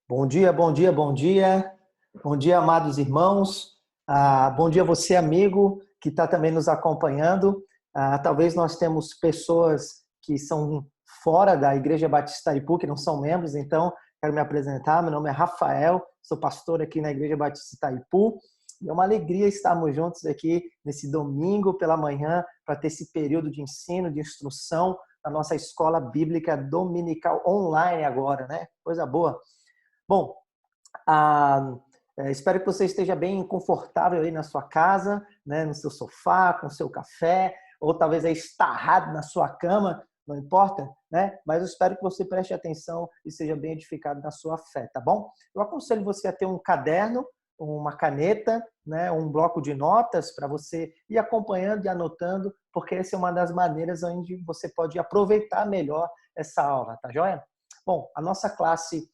Bom dia, bom dia, bom dia. Bom dia, amados irmãos. Bom dia você, amigo, que está também nos acompanhando. Talvez nós temos pessoas que são fora da Igreja Batista Itaipu, que não são membros, então quero me apresentar. Meu nome é Rafael, sou pastor aqui na Igreja Batista Itaipu. E é uma alegria estarmos juntos aqui nesse domingo pela manhã para ter esse período de ensino, de instrução na nossa escola bíblica dominical online agora, né? Coisa boa. Bom, espero que você esteja bem confortável aí na sua casa, né, no seu sofá, com o seu café, ou talvez aí estarrado na sua cama, não importa, né? Mas eu espero que você preste atenção e seja bem edificado na sua fé, tá bom? Eu aconselho você a ter um caderno, uma caneta, né, um bloco de notas para você ir acompanhando e anotando, porque essa é uma das maneiras onde você pode aproveitar melhor essa aula, tá joia? Bom, a nossa classe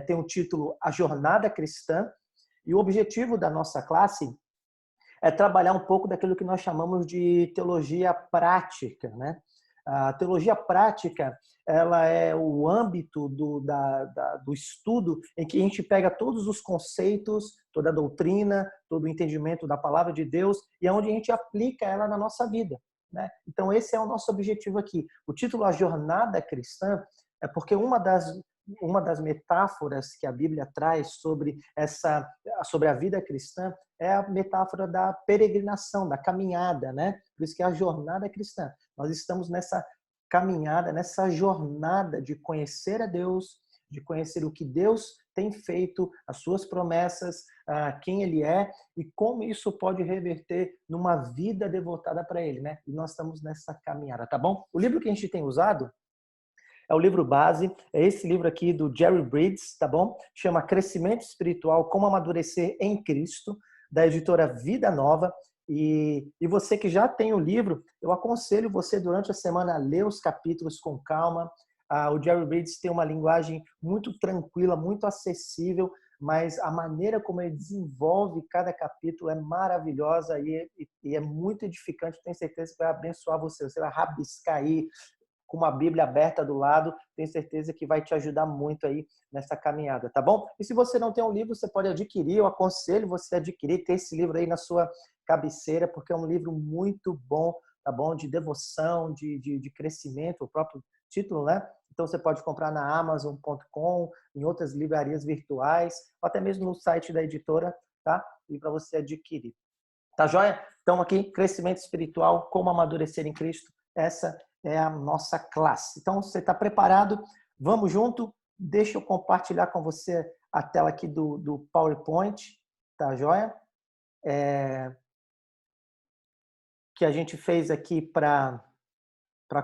tem o título A Jornada Cristã, e o objetivo da nossa classe é trabalhar um pouco daquilo que nós chamamos de teologia prática, né? A teologia prática, ela é o âmbito do estudo em que a gente pega todos os conceitos, toda a doutrina, todo o entendimento da palavra de Deus e é onde a gente aplica ela na nossa vida, né? Então esse é o nosso objetivo aqui. O título A Jornada Cristã é porque uma das metáforas que a Bíblia traz sobre a vida cristã é a metáfora da peregrinação, da caminhada, né? Por isso que é a jornada cristã. Nós estamos nessa caminhada, nessa jornada de conhecer a Deus, de conhecer o que Deus tem feito, as suas promessas, quem Ele é e como isso pode reverter numa vida devotada para Ele, né? E nós estamos nessa caminhada, tá bom? O livro que a gente tem usado é o livro base, é esse livro aqui do Jerry Bridges, tá bom? Chama Crescimento Espiritual, Como Amadurecer em Cristo, da editora Vida Nova. E você que já tem o livro, eu aconselho você durante a semana a ler os capítulos com calma. O Jerry Bridges tem uma linguagem muito tranquila, muito acessível, mas a maneira como ele desenvolve cada capítulo é maravilhosa e é muito edificante. Tenho certeza que vai abençoar você. Você vai rabiscar aí, com uma Bíblia aberta do lado, tenho certeza que vai te ajudar muito aí nessa caminhada, tá bom? E se você não tem um livro, você pode adquirir, eu aconselho você a adquirir, ter esse livro aí na sua cabeceira, porque é um livro muito bom, tá bom? De devoção, de crescimento, o próprio título, né? Então você pode comprar na Amazon.com, em outras livrarias virtuais, ou até mesmo no site da editora, tá? E para você adquirir. Tá joia? Então aqui, crescimento espiritual, como amadurecer em Cristo, essa é a nossa classe. Então você está preparado? Vamos junto? Deixa eu compartilhar com você a tela aqui do PowerPoint, tá joia? Que a gente fez aqui para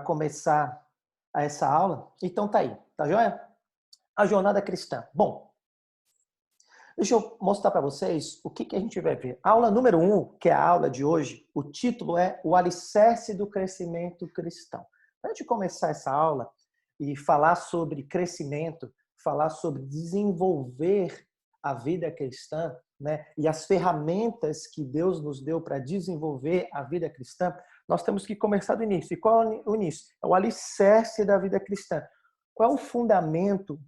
começar essa aula. Então tá aí, tá joia? A jornada cristã. Bom, deixa eu mostrar para vocês o que a gente vai ver. A aula número 1, que é a aula de hoje, o título é O Alicerce do Crescimento Cristão. Para a gente começar essa aula e falar sobre crescimento, falar sobre desenvolver a vida cristã, né, e as ferramentas que Deus nos deu para desenvolver a vida cristã, nós temos que começar do início. E qual é o início? É o alicerce da vida cristã. Qual é o fundamento?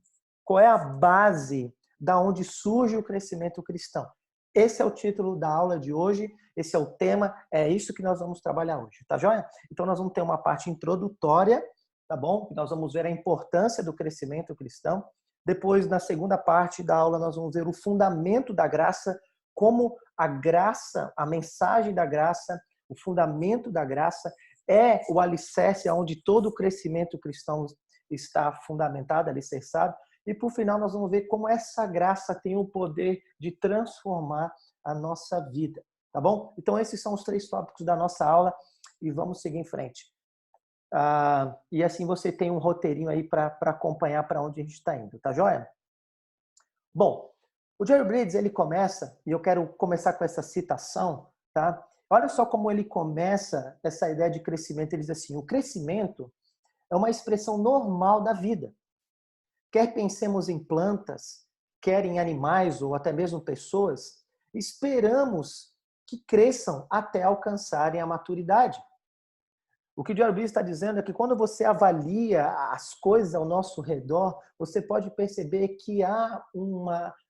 Qual é a base da onde surge o crescimento cristão? Esse é o título da aula de hoje, esse é o tema, é isso que nós vamos trabalhar hoje, tá joia? Então nós vamos ter uma parte introdutória, tá bom? Nós vamos ver a importância do crescimento cristão. Depois, na segunda parte da aula, nós vamos ver o fundamento da graça, como a graça, a mensagem da graça, o fundamento da graça é o alicerce onde todo o crescimento cristão está fundamentado, alicerçado. E, por final, nós vamos ver como essa graça tem o poder de transformar a nossa vida, tá bom? Então, esses são os 3 tópicos da nossa aula e vamos seguir em frente. E assim você tem um roteirinho aí para acompanhar para onde a gente está indo, tá joia? Bom, o Jerry Bridges, ele começa, e eu quero começar com essa citação, tá? Olha só como ele começa essa ideia de crescimento. Ele diz assim, o crescimento é uma expressão normal da vida. Quer pensemos em plantas, quer em animais ou até mesmo pessoas, esperamos que cresçam até alcançarem a maturidade. O que o Jerry Bridges está dizendo é que quando você avalia as coisas ao nosso redor, você pode perceber que há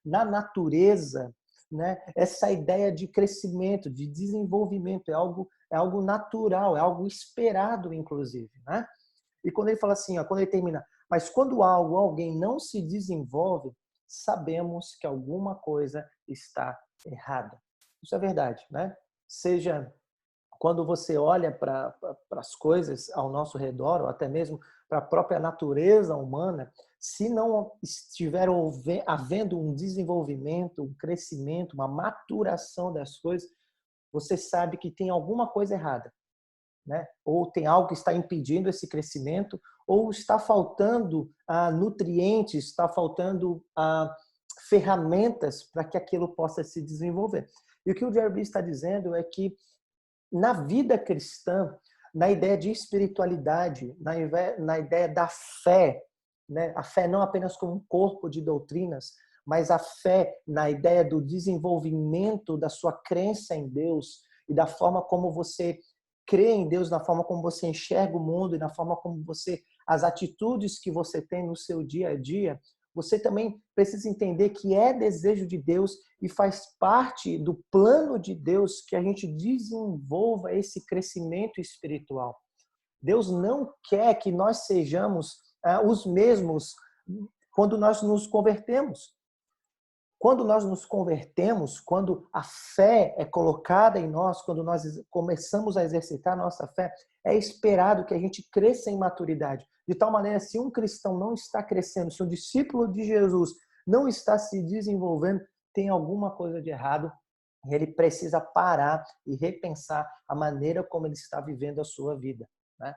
na natureza, né, essa ideia de crescimento, de desenvolvimento, é algo natural, é algo esperado, inclusive. Né? E quando ele fala assim, ó, quando ele termina, mas quando alguém não se desenvolve, sabemos que alguma coisa está errada. Isso é verdade, né? Seja quando você olha para as coisas ao nosso redor, ou até mesmo para a própria natureza humana, se não estiver havendo um desenvolvimento, um crescimento, uma maturação das coisas, você sabe que tem alguma coisa errada, né? Ou tem algo que está impedindo esse crescimento, ou está faltando nutrientes, está faltando ferramentas para que aquilo possa se desenvolver. E o que o Jerry está dizendo é que na vida cristã, na ideia de espiritualidade, na ideia da fé, né? A fé não apenas como um corpo de doutrinas, mas a fé na ideia do desenvolvimento da sua crença em Deus e da forma como você crê em Deus, na forma como você enxerga o mundo e na forma como as atitudes que você tem no seu dia a dia, você também precisa entender que é desejo de Deus e faz parte do plano de Deus que a gente desenvolva esse crescimento espiritual. Deus não quer que nós sejamos os mesmos quando nós nos convertemos. Quando nós nos convertemos, quando a fé é colocada em nós, quando nós começamos a exercitar a nossa fé, é esperado que a gente cresça em maturidade. De tal maneira, se um cristão não está crescendo, se um discípulo de Jesus não está se desenvolvendo, tem alguma coisa de errado e ele precisa parar e repensar a maneira como ele está vivendo a sua vida. Né?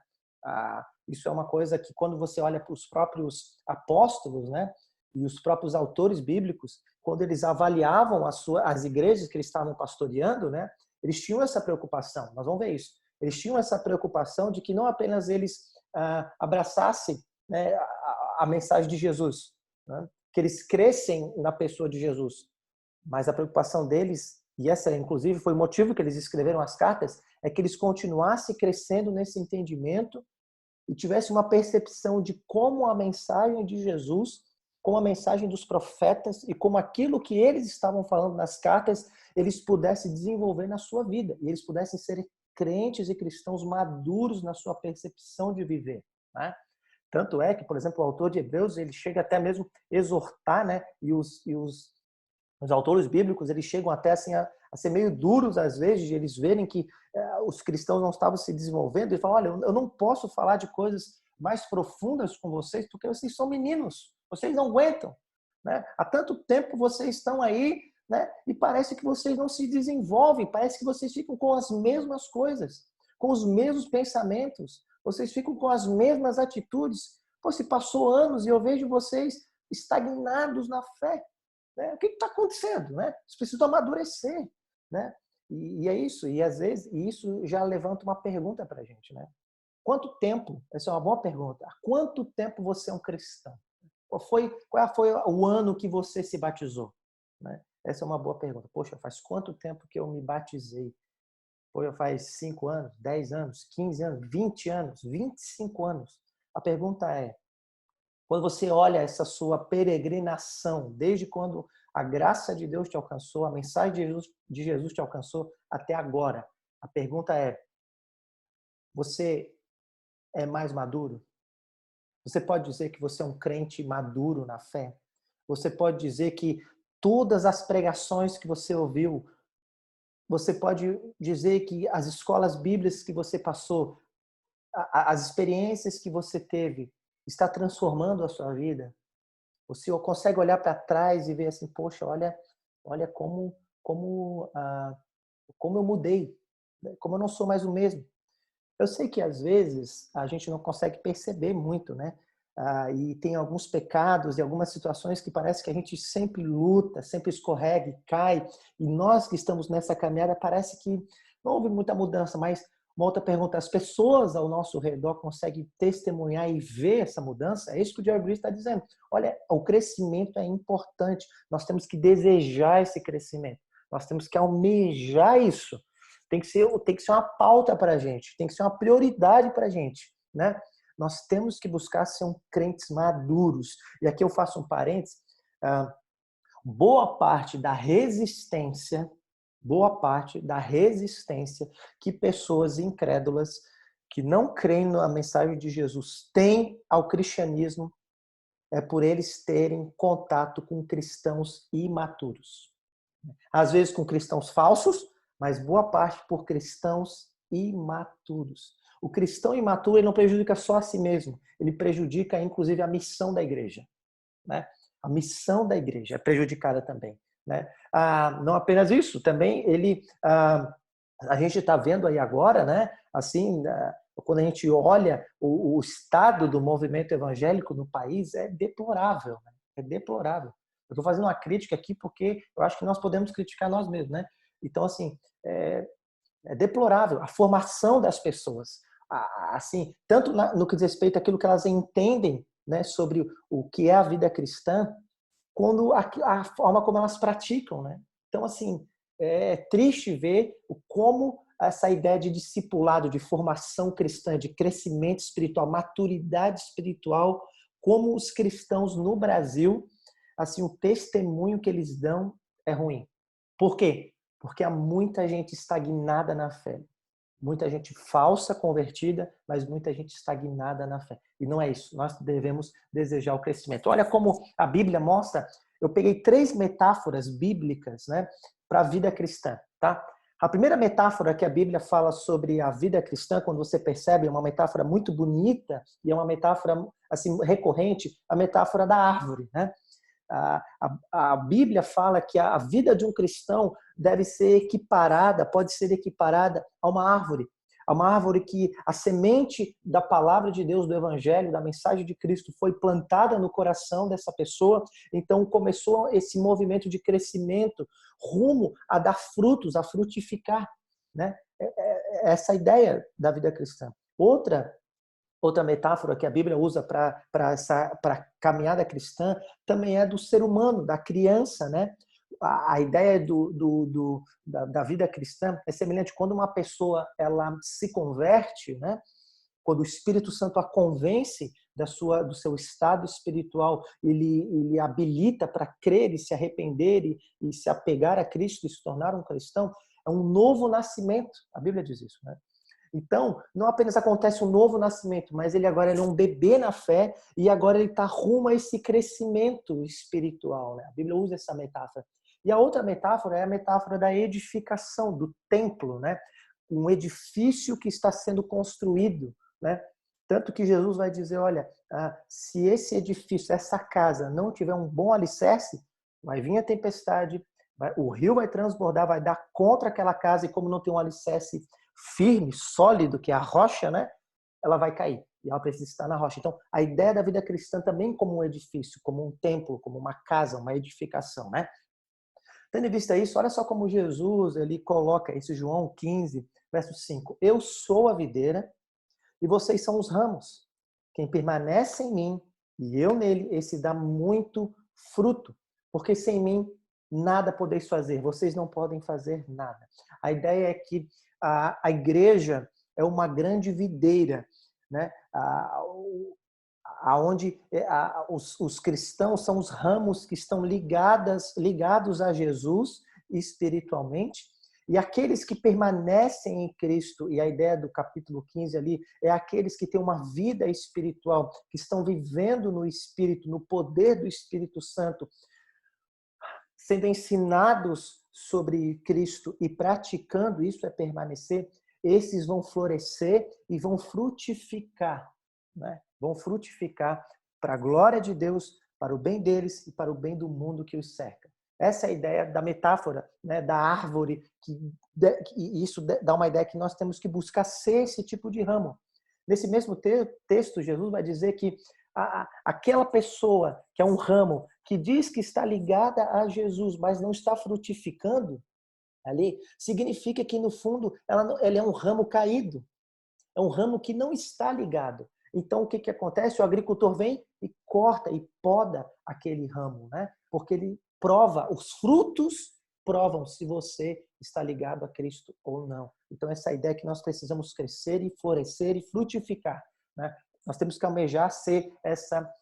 Isso é uma coisa que quando você olha para os próprios apóstolos, né, e os próprios autores bíblicos, quando eles avaliavam as igrejas que eles estavam pastoreando, né, eles tinham essa preocupação. Nós vamos ver isso. Eles tinham essa preocupação de que não apenas eles abraçassem, né, a mensagem de Jesus, né, que eles crescem na pessoa de Jesus, mas a preocupação deles, e essa inclusive foi o motivo que eles escreveram as cartas, é que eles continuassem crescendo nesse entendimento e tivessem uma percepção de como a mensagem de Jesus, como a mensagem dos profetas e como aquilo que eles estavam falando nas cartas, eles pudessem desenvolver na sua vida. E eles pudessem ser crentes e cristãos maduros na sua percepção de viver. Né? Tanto é que, por exemplo, o autor de Hebreus, ele chega até mesmo exortar, né? E os autores bíblicos, eles chegam até assim a ser meio duros às vezes, de eles verem que os cristãos não estavam se desenvolvendo e falam, olha, eu não posso falar de coisas mais profundas com vocês porque vocês são meninos, vocês não aguentam. Né? Há tanto tempo vocês estão aí, né? E parece que vocês não se desenvolvem, parece que vocês ficam com as mesmas coisas, com os mesmos pensamentos, vocês ficam com as mesmas atitudes. Pô, se passou anos e eu vejo vocês estagnados na fé. Né? O que está acontecendo? Né? Vocês precisam amadurecer. Né? E é isso. E às vezes isso já levanta uma pergunta para a gente. Né? Quanto tempo? Essa é uma boa pergunta. Há quanto tempo você é um cristão? Qual foi o ano que você se batizou? Né? Essa é uma boa pergunta. Poxa, faz quanto tempo que eu me batizei? Poxa, faz 5 anos, 10 anos, 15 anos, 20 anos, 25 anos. A pergunta é, quando você olha essa sua peregrinação, desde quando a graça de Deus te alcançou, a mensagem de Jesus te alcançou até agora, a pergunta é, você é mais maduro? Você pode dizer que você é um crente maduro na fé? Você pode dizer que todas as pregações que você ouviu, você pode dizer que as escolas bíblicas que você passou, as experiências que você teve, está transformando a sua vida? O senhor consegue olhar para trás e ver assim, poxa, olha como eu mudei, como eu não sou mais o mesmo. Eu sei que às vezes a gente não consegue perceber muito, né? E tem alguns pecados e algumas situações que parece que a gente sempre luta, sempre escorrega e cai. E nós que estamos nessa caminhada parece que não houve muita mudança, mas uma outra pergunta, as pessoas ao nosso redor conseguem testemunhar e ver essa mudança? É isso que o Jerry Bridges está dizendo. Olha, o crescimento é importante. Nós temos que desejar esse crescimento. Nós temos que almejar isso. tem que ser uma pauta para a gente, tem que ser uma prioridade para a gente, né? Nós temos que buscar ser crentes maduros. E aqui eu faço um parênteses. Boa parte da resistência que pessoas incrédulas que não creem na mensagem de Jesus têm ao cristianismo é por eles terem contato com cristãos imaturos. Às vezes com cristãos falsos, mas boa parte por cristãos imaturos. O cristão imaturo ele não prejudica só a si mesmo, ele prejudica inclusive a missão da igreja, né? A missão da igreja é prejudicada também, né? Não apenas isso, também a gente está vendo aí agora, né? Assim, quando a gente olha o estado do movimento evangélico no país, é deplorável, né? É deplorável. Eu estou fazendo uma crítica aqui porque eu acho que nós podemos criticar nós mesmos, né? Então, assim, é deplorável a formação das pessoas, assim, tanto no que diz respeito àquilo que elas entendem, né, sobre o que é a vida cristã, quando a forma como elas praticam, né? Então, assim, é triste ver como essa ideia de discipulado, de formação cristã, de crescimento espiritual, maturidade espiritual, como os cristãos no Brasil, assim, o testemunho que eles dão é ruim. Por quê? Porque há muita gente estagnada na fé. Muita gente falsa convertida, mas muita gente estagnada na fé. E não é isso. Nós devemos desejar o crescimento. Olha como a Bíblia mostra. Eu peguei 3 metáforas bíblicas, né, para a vida cristã, tá? A primeira metáfora que a Bíblia fala sobre a vida cristã, quando você percebe, é uma metáfora muito bonita e é uma metáfora assim recorrente, a metáfora da árvore, né? A Bíblia fala que a vida de um cristão deve ser equiparada, pode ser equiparada a uma árvore que a semente da palavra de Deus, do Evangelho, da mensagem de Cristo foi plantada no coração dessa pessoa, então começou esse movimento de crescimento rumo a dar frutos, a frutificar, né? Essa ideia da vida cristã. Outra metáfora que a Bíblia usa para a caminhada cristã também é do ser humano, da criança, né? A ideia da vida cristã é semelhante quando uma pessoa ela se converte, né? Quando o Espírito Santo a convence do seu estado espiritual, ele habilita para crer e se arrepender e se apegar a Cristo e se tornar um cristão, é um novo nascimento. A Bíblia diz isso, né? Então, não apenas acontece um novo nascimento, mas ele agora é um bebê na fé e agora ele está rumo a esse crescimento espiritual, né? A Bíblia usa essa metáfora. E a outra metáfora é a metáfora da edificação, do templo, né? Um edifício que está sendo construído, né? Tanto que Jesus vai dizer, olha, se esse edifício, essa casa não tiver um bom alicerce, vai vir a tempestade, o rio vai transbordar, vai dar contra aquela casa e como não tem um alicerce firme, sólido, que é a rocha, né? Ela vai cair e ela precisa estar na rocha. Então, a ideia da vida cristã também como um edifício, como um templo, como uma casa, uma edificação, né? Tendo em vista isso, olha só como Jesus ele coloca esse João 15, verso 5. Eu sou a videira e vocês são os ramos. Quem permanece em mim e eu nele, esse dá muito fruto, porque sem mim nada podeis fazer. Vocês não podem fazer nada. A ideia é que a igreja é uma grande videira, né? Aonde os cristãos são os ramos que estão ligados a Jesus espiritualmente, e aqueles que permanecem em Cristo, e a ideia do capítulo 15 ali, é aqueles que têm uma vida espiritual, que estão vivendo no Espírito, no poder do Espírito Santo, sendo ensinados sobre Cristo e praticando isso é permanecer, esses vão florescer e vão frutificar, né? Vão frutificar para a glória de Deus, para o bem deles e para o bem do mundo que os cerca. Essa é a ideia da metáfora, né, da árvore, e isso dá uma ideia que nós temos que buscar ser esse tipo de ramo. Nesse mesmo texto, Jesus vai dizer que aquela pessoa que é um ramo, que diz que está ligada a Jesus, mas não está frutificando ali, significa que, no fundo, ela é um ramo caído. É um ramo que não está ligado. Então, o que acontece? O agricultor vem e corta e poda aquele ramo, né? Porque ele prova os frutos provam se você está ligado a Cristo ou não. Então, essa ideia que nós precisamos crescer e florescer e frutificar, né? Nós temos que almejar ser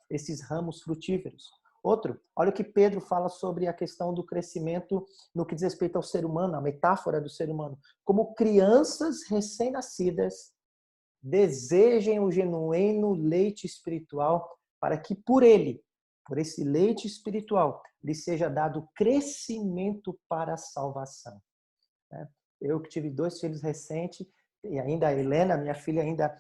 esses ramos frutíferos. Outro, olha o que Pedro fala sobre a questão do crescimento no que diz respeito ao ser humano, a metáfora do ser humano. Como crianças recém-nascidas desejem o genuíno leite espiritual para que por ele, por esse leite espiritual, lhe seja dado crescimento para a salvação. Eu que tive 2 filhos recentes, e ainda a Helena, minha filha, ainda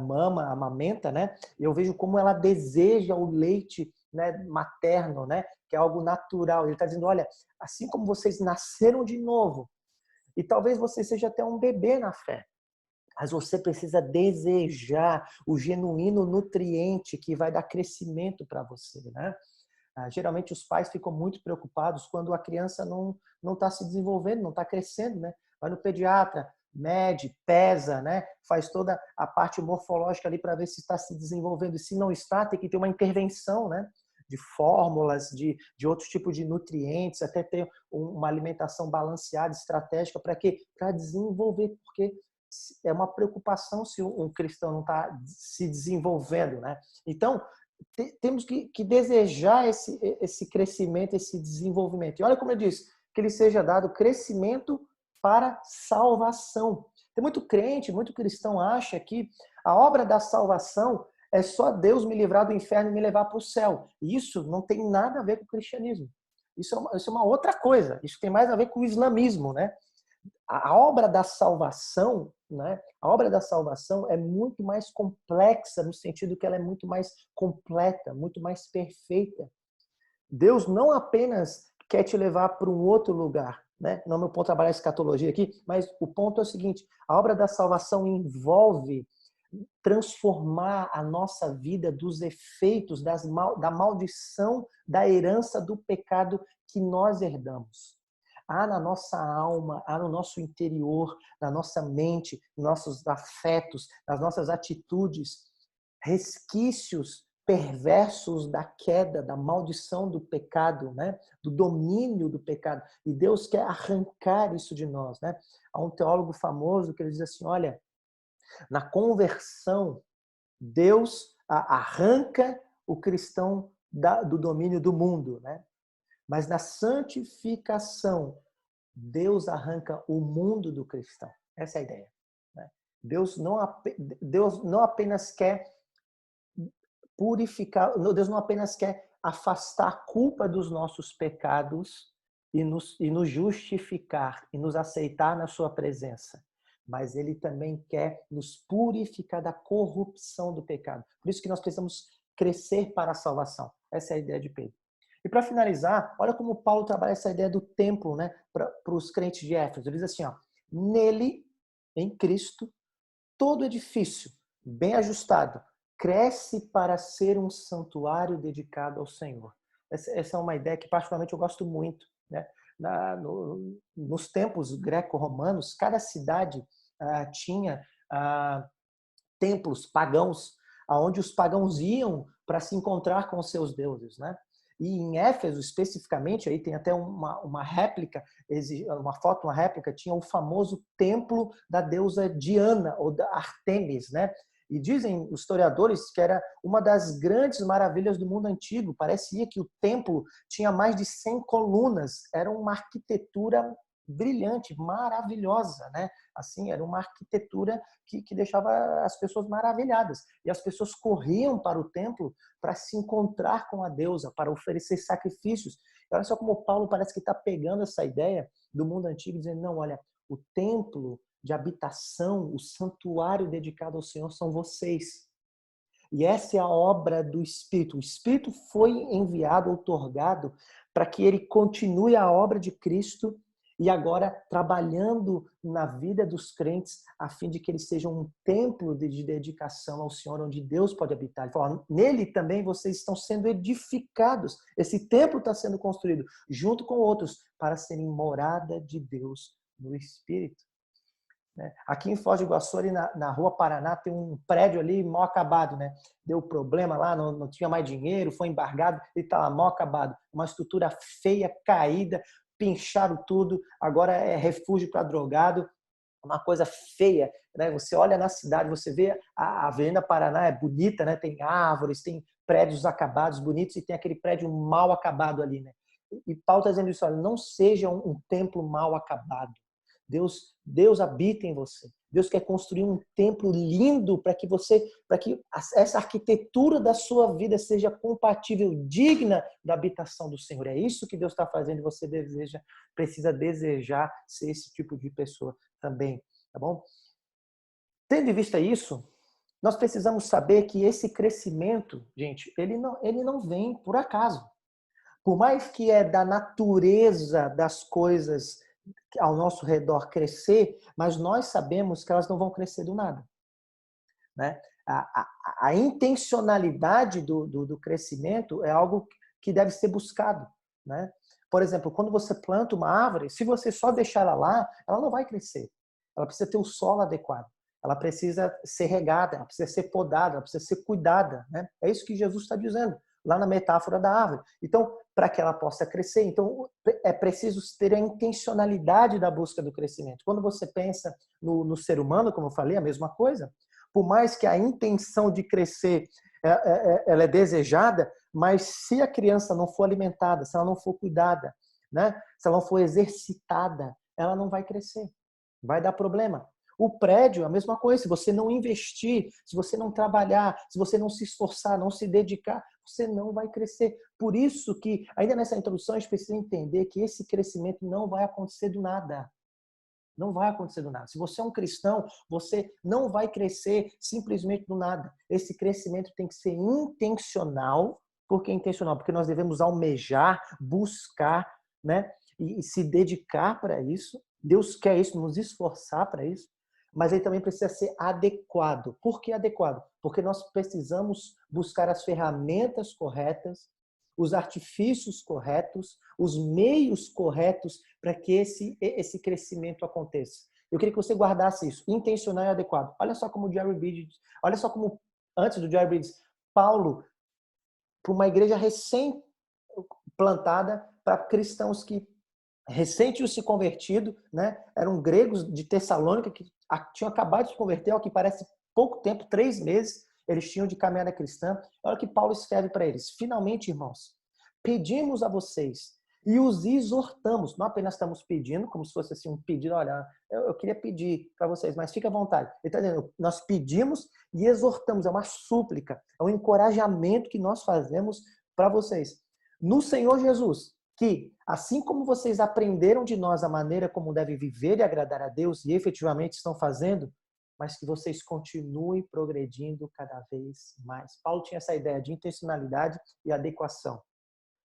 mama, amamenta, né? E eu vejo como ela deseja o leite, né, materno, né? Que é algo natural. Ele está dizendo, olha, assim como vocês nasceram de novo, e talvez você seja até um bebê na fé, mas você precisa desejar o genuíno nutriente que vai dar crescimento para você, né? Geralmente os pais ficam muito preocupados quando a criança não está se desenvolvendo, não está crescendo, né? Vai no pediatra, mede, pesa, né? Faz toda a parte morfológica ali para ver se está se desenvolvendo. E se não está, tem que ter uma intervenção, né? De fórmulas, de outros tipos de nutrientes, até ter uma alimentação balanceada, estratégica, para quê? Para desenvolver, porque é uma preocupação se um cristão não está se desenvolvendo, né? Então, temos que desejar esse crescimento, esse desenvolvimento. E olha como eu disse, que ele seja dado crescimento para salvação. Tem muito crente, muito cristão acha que a obra da salvação é só Deus me livrar do inferno e me levar para o céu. E isso não tem nada a ver com o cristianismo. Isso é uma outra coisa. Isso tem mais a ver com o islamismo, né? A obra da salvação, né? A obra da salvação é muito mais complexa no sentido que ela é muito mais completa, muito mais perfeita. Deus não apenas quer te levar para um outro lugar, né? Não é meu ponto trabalhar escatologia aqui, mas o ponto é o seguinte: a obra da salvação envolve transformar a nossa vida dos efeitos da maldição da herança do pecado que nós herdamos. Há na nossa alma, há no nosso interior, na nossa mente, nos nossos afetos, nas nossas atitudes, resquícios perversos da queda, da maldição do pecado, né? Do domínio do pecado. E Deus quer arrancar isso de nós, né? Há um teólogo famoso que ele diz assim, olha, na conversão, Deus arranca o cristão do domínio do mundo, né? Mas na santificação, Deus arranca o mundo do cristão. Essa é a ideia, né? Deus não apenas quer purificar, Deus não apenas quer afastar a culpa dos nossos pecados e nos justificar e nos aceitar na sua presença, mas Ele também quer nos purificar da corrupção do pecado. Por isso que nós precisamos crescer para a salvação. Essa é a ideia de Pedro. E para finalizar, olha como Paulo trabalha essa ideia do templo, né, para os crentes de Éfeso. Ele diz assim, ó, nele, em Cristo, todo edifício bem ajustado cresce para ser um santuário dedicado ao Senhor. Essa é uma ideia que particularmente eu gosto muito, né? Nos tempos greco-romanos, cada cidade tinha templos pagãos, aonde os pagãos iam para se encontrar com os seus deuses, né? E em Éfeso, especificamente, aí tem até uma réplica, uma foto, uma réplica, tinha o famoso templo da deusa Diana, ou da Artemis, né? E dizem os historiadores que era uma das grandes maravilhas do mundo antigo. Parecia que o templo tinha mais de 100 colunas. Era uma arquitetura brilhante, maravilhosa, né? Assim, era uma arquitetura que deixava as pessoas maravilhadas. E as pessoas corriam para o templo para se encontrar com a deusa, para oferecer sacrifícios. E olha só como Paulo parece que está pegando essa ideia do mundo antigo, dizendo, não, olha, o templo de habitação, o santuário dedicado ao Senhor são vocês. E essa é a obra do Espírito. O Espírito foi enviado, outorgado, para que ele continue a obra de Cristo e agora trabalhando na vida dos crentes, a fim de que eles sejam um templo de dedicação ao Senhor, onde Deus pode habitar. Ele fala, nele também vocês estão sendo edificados. Esse templo está sendo construído junto com outros para serem morada de Deus no Espírito. Aqui em Foz do Iguaçu, ali na Rua Paraná, tem um prédio ali mal acabado, né? Deu problema lá, não tinha mais dinheiro, foi embargado e estava mal acabado. Uma estrutura feia, caída, pincharam tudo, agora é refúgio para drogado, uma coisa feia, né? Você olha na cidade, você vê a Avenida Paraná é bonita, né? Tem árvores, tem prédios acabados, bonitos, e tem aquele prédio mal acabado ali, né? E Paulo está dizendo isso, olha, não seja um templo mal acabado. Deus habita em você. Deus quer construir um templo lindo para que essa arquitetura da sua vida seja compatível, digna da habitação do Senhor. É isso que Deus está fazendo e você precisa desejar ser esse tipo de pessoa também, tá bom? Tendo em vista isso, nós precisamos saber que esse crescimento, gente, ele não vem por acaso. Por mais que é da natureza das coisas ao nosso redor crescer, mas nós sabemos que elas não vão crescer do nada, né? A intencionalidade do crescimento é algo que deve ser buscado, né? Por exemplo, quando você planta uma árvore, se você só deixar ela lá, ela não vai crescer. Ela precisa ter o solo adequado. Ela precisa ser regada, ela precisa ser podada, ela precisa ser cuidada, né? É isso que Jesus está dizendo lá na metáfora da árvore. Então, para que ela possa crescer, então é preciso ter a intencionalidade da busca do crescimento. Quando você pensa no ser humano, como eu falei, a mesma coisa. Por mais que a intenção de crescer ela é desejada, mas se a criança não for alimentada, se ela não for cuidada, né? Se ela não for exercitada, ela não vai crescer. Vai dar problema. O prédio, a mesma coisa. Se você não investir, se você não trabalhar, se você não se esforçar, não se dedicar, você não vai crescer. Por isso que, ainda nessa introdução, a gente precisa entender que esse crescimento não vai acontecer do nada. Não vai acontecer do nada. Se você é um cristão, você não vai crescer simplesmente do nada. Esse crescimento tem que ser intencional. Por que intencional? Porque nós devemos almejar, buscar, né? E se dedicar para isso. Deus quer isso, nos esforçar para isso. Mas ele também precisa ser adequado. Por que adequado? Porque nós precisamos buscar as ferramentas corretas, os artifícios corretos, os meios corretos para que esse crescimento aconteça. Eu queria que você guardasse isso, intencional e adequado. Olha só como o Jerry Bridges, olha só como antes do Jerry Bridges, Paulo, para uma igreja recém plantada, para cristãos que recém tinham se convertido, né? Eram gregos de Tessalônica que tinham acabado de se converter, ao que parece pouco tempo, 3 meses, eles tinham de caminhada cristã. Olha o que Paulo escreve para eles. Finalmente, irmãos, pedimos a vocês e os exortamos. Não apenas estamos pedindo, como se fosse assim um pedido, olha, eu queria pedir para vocês, mas fica à vontade. Ele está dizendo, nós pedimos e exortamos, é uma súplica, é um encorajamento que nós fazemos para vocês. No Senhor Jesus, que, assim como vocês aprenderam de nós a maneira como devem viver e agradar a Deus, e efetivamente estão fazendo, mas que vocês continuem progredindo cada vez mais. Paulo tinha essa ideia de intencionalidade e adequação.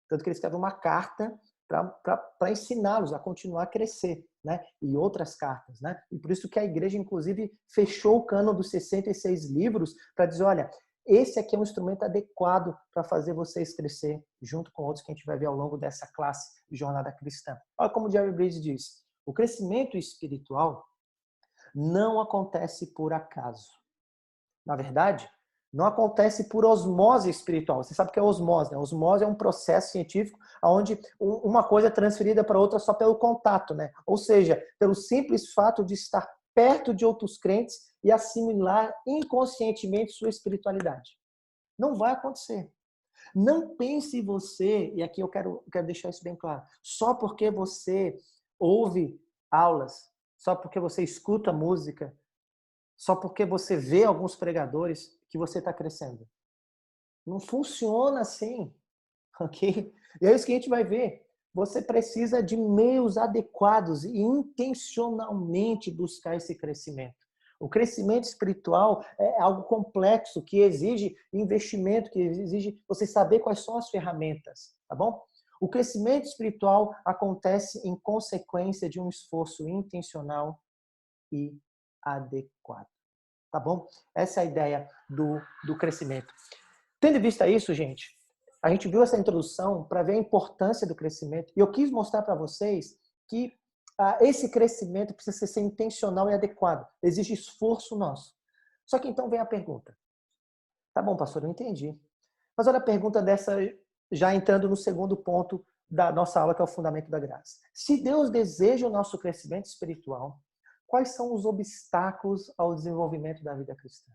Tanto que ele escreve uma carta para ensiná-los a continuar a crescer, né? E outras cartas, né? E por isso que a igreja, inclusive, fechou o cânon dos 66 livros para dizer, olha, esse aqui é um instrumento adequado para fazer vocês crescer, junto com outros que a gente vai ver ao longo dessa classe de jornada cristã. Olha como Jerry Bridges diz, o crescimento espiritual não acontece por acaso. Na verdade, não acontece por osmose espiritual. Você sabe o que é osmose, né? Osmose é um processo científico onde uma coisa é transferida para outra só pelo contato, né? Ou seja, pelo simples fato de estar perto de outros crentes e assimilar inconscientemente sua espiritualidade. Não vai acontecer. Não pense você, e aqui eu quero deixar isso bem claro, só porque você ouve aulas, só porque você escuta música, só porque você vê alguns pregadores que você está crescendo. Não funciona assim, ok? E é isso que a gente vai ver. Você precisa de meios adequados e intencionalmente buscar esse crescimento. O crescimento espiritual é algo complexo, que exige investimento, que exige você saber quais são as ferramentas, tá bom? O crescimento espiritual acontece em consequência de um esforço intencional e adequado. Tá bom? Essa é a ideia do crescimento. Tendo em vista isso, gente, a gente viu essa introdução para ver a importância do crescimento. E eu quis mostrar para vocês que esse crescimento precisa ser intencional e adequado. Exige esforço nosso. Só que então vem a pergunta. Tá bom, pastor, eu entendi. Mas olha a pergunta dessa, já entrando no segundo ponto da nossa aula, que é o fundamento da graça. Se Deus deseja o nosso crescimento espiritual, quais são os obstáculos ao desenvolvimento da vida cristã?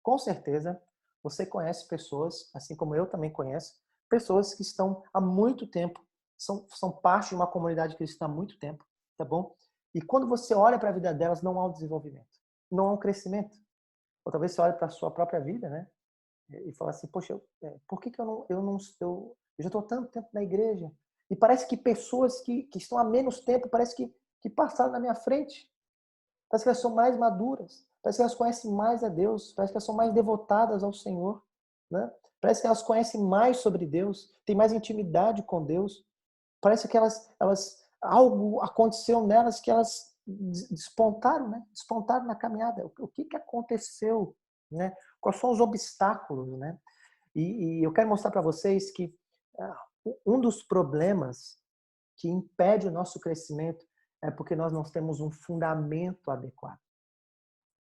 Com certeza, você conhece pessoas, assim como eu também conheço, pessoas que estão há muito tempo, são parte de uma comunidade cristã há muito tempo, tá bom? E quando você olha para a vida delas, não há um desenvolvimento, não há um crescimento. Ou talvez você olhe para a sua própria vida, né? E fala assim, poxa, por que eu já estou há tanto tempo na igreja? E parece que pessoas que estão há menos tempo, parece que passaram na minha frente. Parece que elas são mais maduras. Parece que elas conhecem mais a Deus. Parece que elas são mais devotadas ao Senhor. Né? Parece que elas conhecem mais sobre Deus. Têm mais intimidade com Deus. Parece que algo aconteceu nelas que elas despontaram, né? Despontaram na caminhada. O que aconteceu? Né? Quais são os obstáculos? Né? E eu quero mostrar para vocês que um dos problemas que impede o nosso crescimento é porque nós não temos um fundamento adequado.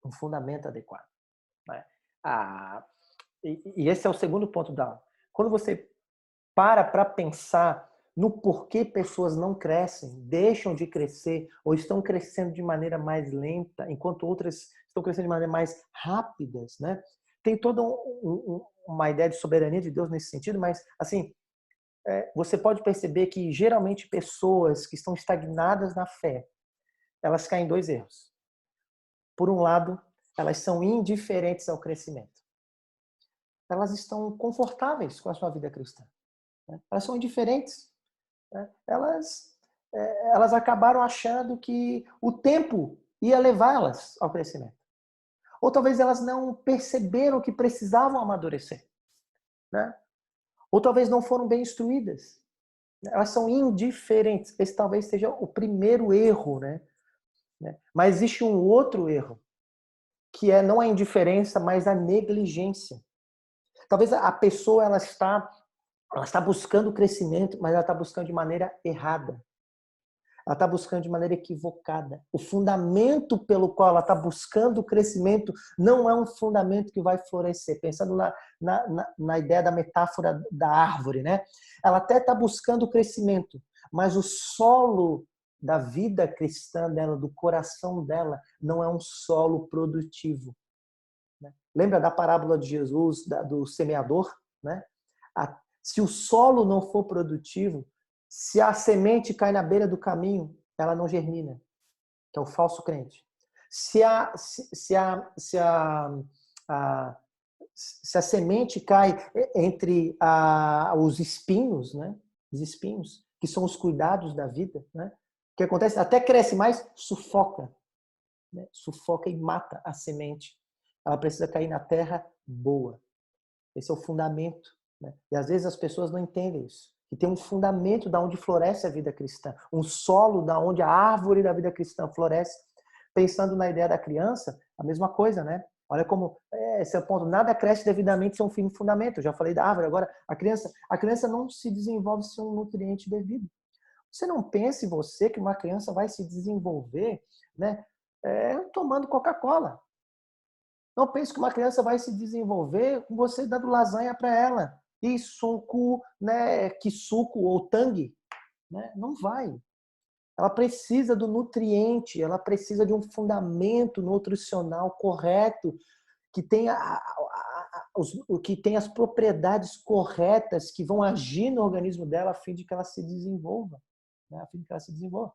Um fundamento adequado. Né? E esse é o segundo ponto da aula. Quando você para pensar no porquê pessoas não crescem, deixam de crescer ou estão crescendo de maneira mais lenta, enquanto outras estão crescendo de maneira mais rápidas, né? Tem toda uma ideia de soberania de Deus nesse sentido, mas assim, você pode perceber que geralmente pessoas que estão estagnadas na fé, elas caem em dois erros. Por um lado, elas são indiferentes ao crescimento. Elas estão confortáveis com a sua vida cristã. Né? Elas são indiferentes. Né? Elas acabaram achando que o tempo ia levá-las ao crescimento. Ou talvez elas não perceberam que precisavam amadurecer. Né? Ou talvez não foram bem instruídas. Elas são indiferentes. Esse talvez seja o primeiro erro. Né? Mas existe um outro erro, que não a indiferença, mas a negligência. Talvez a pessoa ela está buscando o crescimento, mas ela está buscando de maneira errada. Ela está buscando de maneira equivocada. O fundamento pelo qual ela está buscando o crescimento não é um fundamento que vai florescer. Pensando na ideia da metáfora da árvore, né? Ela até está buscando o crescimento, mas o solo da vida cristã dela, do coração dela, não é um solo produtivo. Né? Lembra da parábola de Jesus, do semeador? Né? Se o solo não for produtivo, se a semente cai na beira do caminho, ela não germina, que é o falso crente. Se a semente cai entre os espinhos, né? Os espinhos, que são os cuidados da vida, né? O que acontece? Até cresce mais, sufoca. Né? Sufoca e mata a semente. Ela precisa cair na terra boa. Esse é o fundamento. Né? E às vezes as pessoas não entendem isso. Que tem um fundamento da onde floresce a vida cristã. Um solo da onde a árvore da vida cristã floresce. Pensando na ideia da criança, a mesma coisa, né? Olha como, esse é o ponto, nada cresce devidamente sem um firme fundamento. Eu já falei da árvore, agora a criança não se desenvolve sem um nutriente devido. Você não pense você que uma criança vai se desenvolver, né, tomando Coca-Cola. Não pense que uma criança vai se desenvolver com você dando lasanha para ela. E suco, né, que suco ou tangue. Né? Não vai. Ela precisa do nutriente, ela precisa de um fundamento nutricional correto, que tenha, que tenha as propriedades corretas que vão agir no organismo dela a fim de que ela se desenvolva. Né? A fim de que ela se desenvolva.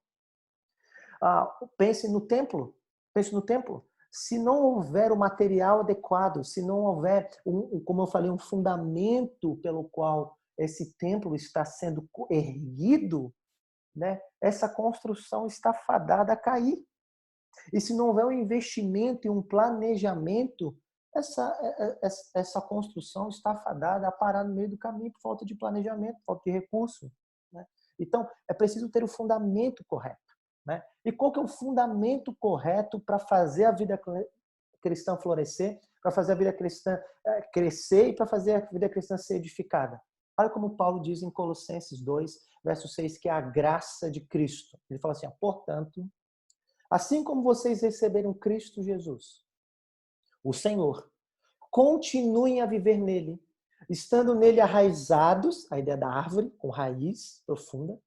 Pense no templo. Pense no templo. Se não houver o material adequado, se não houver, como eu falei, um fundamento pelo qual esse templo está sendo erguido, né, essa construção está fadada a cair. E se não houver um investimento e um planejamento, essa construção está fadada a parar no meio do caminho por falta de planejamento, falta de recurso. Né? Então, é preciso ter o fundamento correto. Né? E qual que é o fundamento correto para fazer a vida cristã florescer, para fazer a vida cristã crescer e para fazer a vida cristã ser edificada? Olha como Paulo diz em Colossenses 2, verso 6, que é a graça de Cristo. Ele fala assim, portanto, assim como vocês receberam Cristo Jesus, o Senhor, continuem a viver nele, estando nele arraizados, a ideia da árvore, com raiz profunda,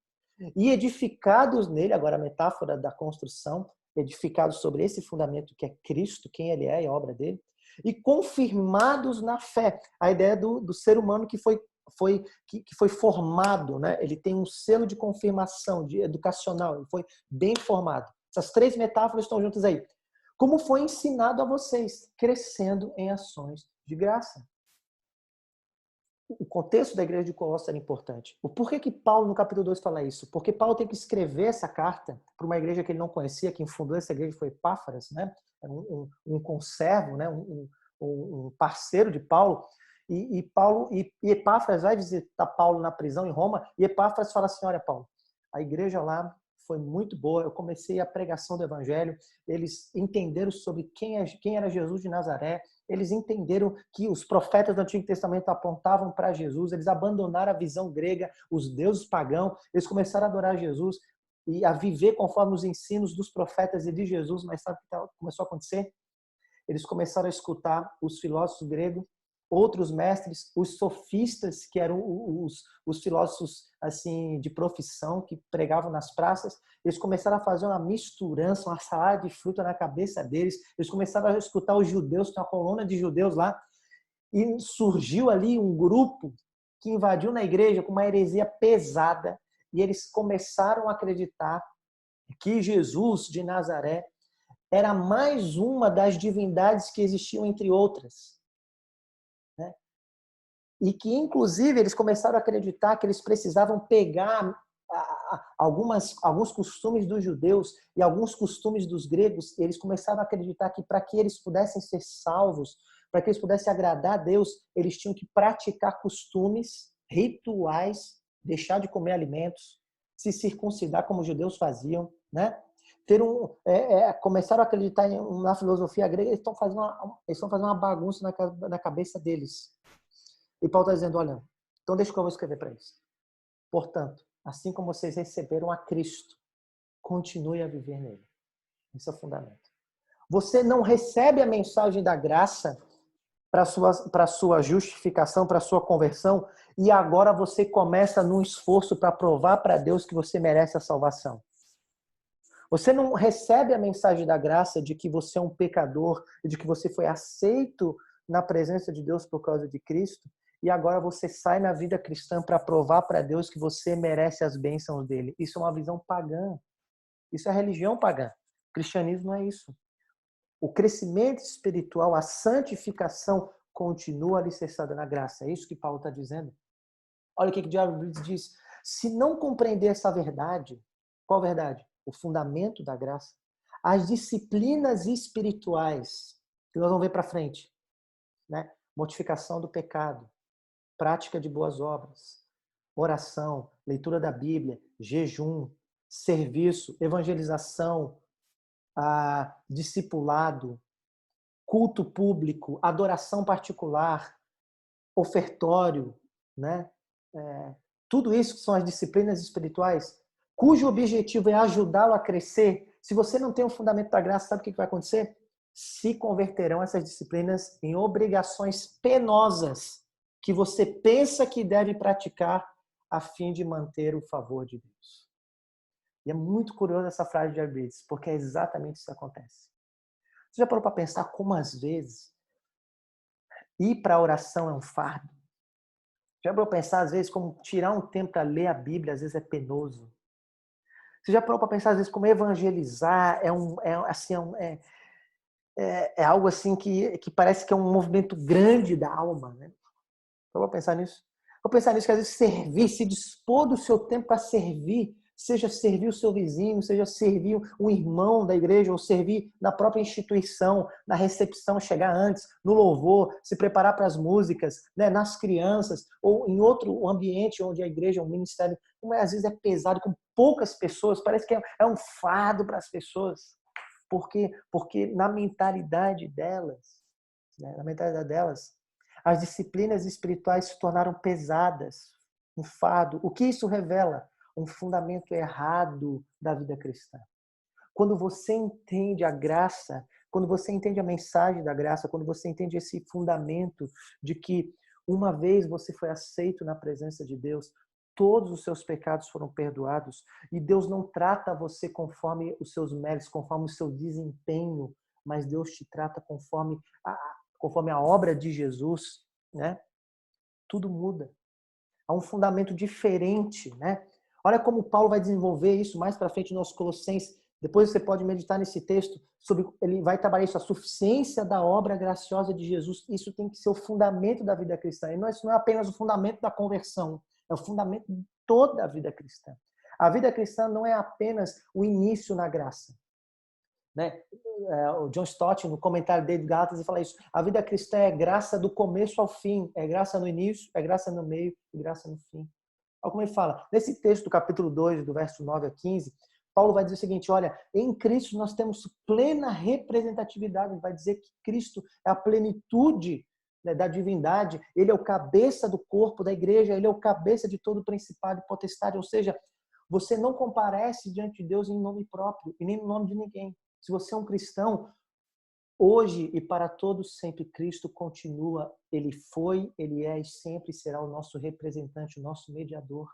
e edificados nele, agora a metáfora da construção, edificados sobre esse fundamento que é Cristo, quem ele é e a obra dele, e confirmados na fé, a ideia do ser humano que foi formado, né? Ele tem um selo de confirmação, de educacional, ele foi bem formado. Essas três metáforas estão juntas aí. Como foi ensinado a vocês, crescendo em ações de graça. O contexto da igreja de Colossos era importante. O porquê que Paulo, no capítulo 2, fala isso? Porque Paulo tem que escrever essa carta para uma igreja que ele não conhecia, quem fundou essa igreja foi Epáfras, né? Um conservo, né? Um parceiro de Paulo. E Epáfras vai visitar Paulo na prisão em Roma, e Epáfras fala assim, olha, Paulo, a igreja lá foi muito boa, eu comecei a pregação do evangelho, eles entenderam sobre quem era Jesus de Nazaré, eles entenderam que os profetas do Antigo Testamento apontavam para Jesus, eles abandonaram a visão grega, os deuses pagãos, eles começaram a adorar Jesus e a viver conforme os ensinos dos profetas e de Jesus, mas sabe o que começou a acontecer? Eles começaram a escutar os filósofos gregos, outros mestres, os sofistas, que eram os filósofos assim de profissão, que pregavam nas praças, eles começaram a fazer uma misturança, uma salada de fruta na cabeça deles, eles começaram a escutar os judeus, tem uma coluna de judeus lá, e surgiu ali um grupo que invadiu na igreja com uma heresia pesada, e eles começaram a acreditar que Jesus de Nazaré era mais uma das divindades que existiam entre outras. Né? E que, inclusive, eles começaram a acreditar que eles precisavam pegar alguns costumes dos judeus e alguns costumes dos gregos. Eles começaram a acreditar que, para que eles pudessem ser salvos, para que eles pudessem agradar a Deus, eles tinham que praticar costumes, rituais, deixar de comer alimentos, se circuncidar como os judeus faziam, né? Começaram a acreditar na filosofia grega, eles estão fazendo uma bagunça na cabeça deles. E Paulo está dizendo, olha, então deixa que eu vou escrever para eles. Portanto, assim como vocês receberam a Cristo, continue a viver nele. Esse é o fundamento. Você não recebe a mensagem da graça para a sua justificação, para a sua conversão, e agora você começa num esforço para provar para Deus que você merece a salvação. Você não recebe a mensagem da graça de que você é um pecador, de que você foi aceito na presença de Deus por causa de Cristo, e agora você sai na vida cristã para provar para Deus que você merece as bênçãos dele. Isso é uma visão pagã. Isso é religião pagã. O cristianismo não é isso. O crescimento espiritual, a santificação continua alicerçada na graça. É isso que Paulo está dizendo. Olha o que Diário Brits diz. Se não compreender essa verdade, qual verdade? O fundamento da graça. As disciplinas espirituais, que nós vamos ver para frente, né? Mortificação do pecado, prática de boas obras, oração, leitura da Bíblia, jejum, serviço, evangelização, discipulado, culto público, adoração particular, ofertório, né? Tudo isso que são as disciplinas espirituais, cujo objetivo é ajudá-lo a crescer. Se você não tem o fundamento da graça, sabe o que vai acontecer? Se converterão essas disciplinas em obrigações penosas que você pensa que deve praticar a fim de manter o favor de Deus. E é muito curiosa essa frase de Arbides, porque é exatamente isso que acontece. Você já parou para pensar como às vezes ir para a oração é um fardo? Já parou para pensar às vezes como tirar um tempo para ler a Bíblia às vezes é penoso? Você já parou para pensar às vezes como evangelizar é algo assim que parece que é um movimento grande da alma, né? Vou pensar nisso. Vou pensar nisso que às vezes servir, se dispor do seu tempo para servir, seja servir o seu vizinho, seja servir um irmão da igreja, ou servir na própria instituição, na recepção, chegar antes, no louvor, se preparar para as músicas, né, nas crianças, ou em outro ambiente onde a igreja, o ministério, como às vezes é pesado, com poucas pessoas, parece que é um fardo para as pessoas. Por quê? Porque na mentalidade delas, as disciplinas espirituais se tornaram pesadas, um fardo. O que isso revela? Um fundamento errado da vida cristã. Quando você entende a graça, quando você entende a mensagem da graça, quando você entende esse fundamento de que Uma vez você foi aceito na presença de Deus, todos os seus pecados foram perdoados. E Deus não trata você conforme os seus méritos, conforme o seu desempenho, mas Deus te trata conforme a obra de Jesus, né? Tudo muda. Há um fundamento diferente, né? Olha como Paulo vai desenvolver isso mais para frente nos Colossenses. Depois você pode meditar nesse texto sobre, ele vai trabalhar isso, a suficiência da obra graciosa de Jesus. Isso tem que ser o fundamento da vida cristã. E isso não é apenas o fundamento da conversão, é o fundamento de toda a vida cristã. A vida cristã não é apenas o início na graça, né? O John Stott, no comentário dele de Gálatas, ele fala isso. A vida cristã é graça do começo ao fim. É graça no início, é graça no meio e graça no fim. Olha como ele fala. Nesse texto do capítulo 2, do verso 9 a 15, Paulo vai dizer o seguinte, olha, em Cristo nós temos plena representatividade. Ele vai dizer que Cristo é a plenitude, né, da divindade. Ele é o cabeça do corpo da igreja. Ele é o cabeça de todo principado e potestade. Ou seja, você não comparece diante de Deus em nome próprio e nem no nome de ninguém. Se você é um cristão, hoje e para todos sempre, Cristo continua. Ele foi, ele é e sempre será o nosso representante, o nosso mediador.